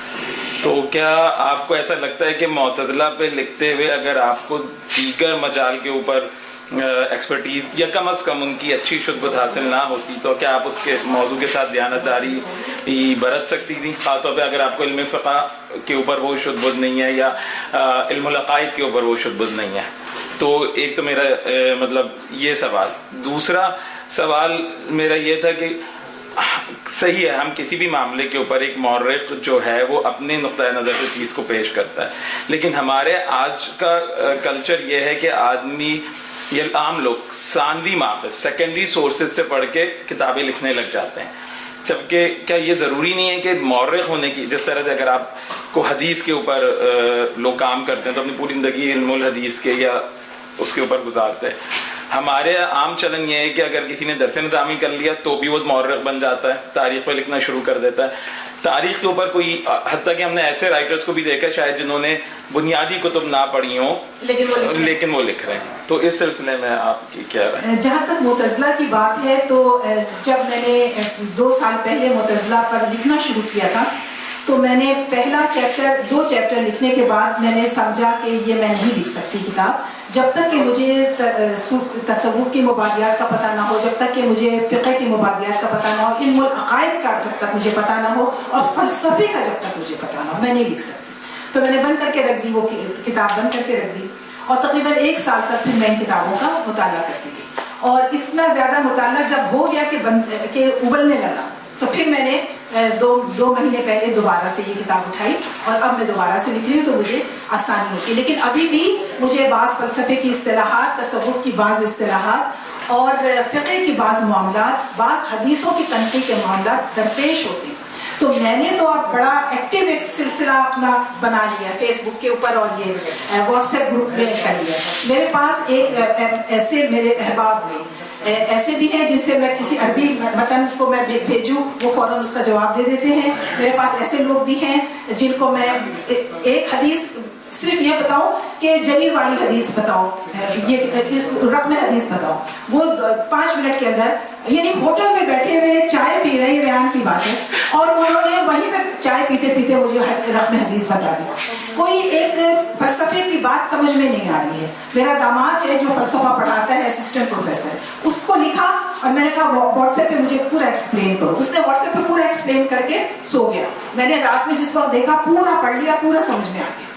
تو کیا آپ کو ایسا لگتا ہے کہ معتزلہ پہ لکھتے ہوئے اگر آپ کو دیگر مجال کے اوپر ایکسپرٹیز یا کم از کم ان کی اچھی شدھ بدھ حاصل نہ ہوتی, تو کیا آپ اس کے موضوع کے ساتھ دیانتداری برت سکتی تھی, خاص طور پہ اگر آپ کو علم فقہ کے اوپر وہ شدھ بدھ نہیں ہے یا علم العقائد کے اوپر وہ شدھ بدھ نہیں ہے. تو ایک تو میرا مطلب یہ سوال. دوسرا سوال میرا یہ تھا کہ صحیح ہے, ہم کسی بھی معاملے کے اوپر ایک مورخ جو ہے وہ اپنے نقطۂ نظر سے چیز کو پیش کرتا ہے, لیکن ہمارے آج کا کلچر یہ ہے کہ آدمی یا عام لوگ ثانوی ماخذ, سیکنڈری سورسز سے پڑھ کے کتابیں لکھنے لگ جاتے ہیں. جبکہ کیا یہ ضروری نہیں ہے کہ مورخ ہونے کی, جس طرح سے اگر آپ کو حدیث کے اوپر لوگ کام کرتے ہیں تو اپنی پوری زندگی علم الحدیث کے یا اس کے اوپر گزارتے ہیں, ہمارے عام چلن یہ ہے کہ اگر کسی نے درس نظامی کر لیا تو بھی وہ مورخ بن جاتا ہے, تاریخ پہ لکھنا شروع کر دیتا ہے. تاریخ کے اوپر کوئی, حتیٰ کہ ہم نے ایسے رائٹرز کو بھی دیکھا شاید جنہوں نے بنیادی کتب نہ پڑھی ہوں لیکن وہ لکھ رہے ہیں. تو اس سلسلے میں آپ کی کیا رائے؟ جہاں تک معتزلہ کی بات ہے, تو جب میں نے 2 سال پہلے معتزلہ پر لکھنا شروع کیا تھا, تو میں نے پہلا چیپٹر 2 چیپٹر لکھنے کے بعد میں نے سمجھا کہ یہ میں نہیں لکھ سکتی کتاب, جب تک کہ مجھے تصوف کی مبادیات کا پتہ نہ ہو, جب تک کہ مجھے فقہ کی مبادیات کا پتہ نہ ہو, علم العقائد کا جب تک مجھے پتہ نہ ہو, اور فلسفے کا جب تک مجھے پتہ نہ ہو, میں نہیں لکھ سکتی. تو میں نے بند کر کے رکھ دی, وہ کتاب بند کر کے رکھ دی, اور تقریباً 1 سال تک پھر میں ان کتابوں کا مطالعہ کرتی گئی. اور اتنا زیادہ مطالعہ جب ہو گیا کہ ابلنے لگا, تو پھر میں نے 2 مہینے پہلے دوبارہ سے یہ کتاب اٹھائی, اور اب میں دوبارہ سے لکھ رہی ہوں, تو مجھے آسانی ہوتی ہے. لیکن ابھی بھی مجھے بعض فلسفے کی اصطلاحات, تصوف کی بعض اصطلاحات اور فقہ کی بعض معاملات, بعض حدیثوں کی تنقیح کے معاملات درپیش ہوتے ہیں. تو میں نے تو اب بڑا ایکٹیو ایک سلسلہ اپنا بنا لیا ہے فیس بک کے اوپر, اور یہ واٹس ایپ گروپ میں کر لیا. میرے پاس ایک ایسے میرے احباب نے ایسے بھی ہیں جن سے میں کسی عربی متن کو میں بھیجوں, وہ فوراً اس کا جواب دے دیتے ہیں. میرے پاس ایسے لوگ بھی ہیں جن کو میں ایک حدیث صرف یہ بتاؤں کہ جلیل والی حدیث بتاؤ, یہ رقم حدیث بتاؤ, وہ 5 منٹ کے اندر, یعنی ہوٹل میں بیٹھے ہوئے چائے پی رہے, ریان کی بات ہے, اور انہوں نے وہیں پہ چائے پیتے پیتے مجھے رقم حدیث بتا دی. کوئی ایک فلسفے کی بات سمجھ میں نہیں آ رہی ہے. میرا داماد ہے جو فلسفہ پڑھاتا ہے, اسسٹنٹ پروفیسر, اس کو لکھا اور میں نے کہا واٹس ایپ پہ مجھے پورا ایکسپلین کرو. اس نے واٹس ایپ پہ پورا ایکسپلین کر کے سو گیا. میں نے رات میں جس وقت دیکھا پورا پڑھ لیا, پورا سمجھ میں آ گیا.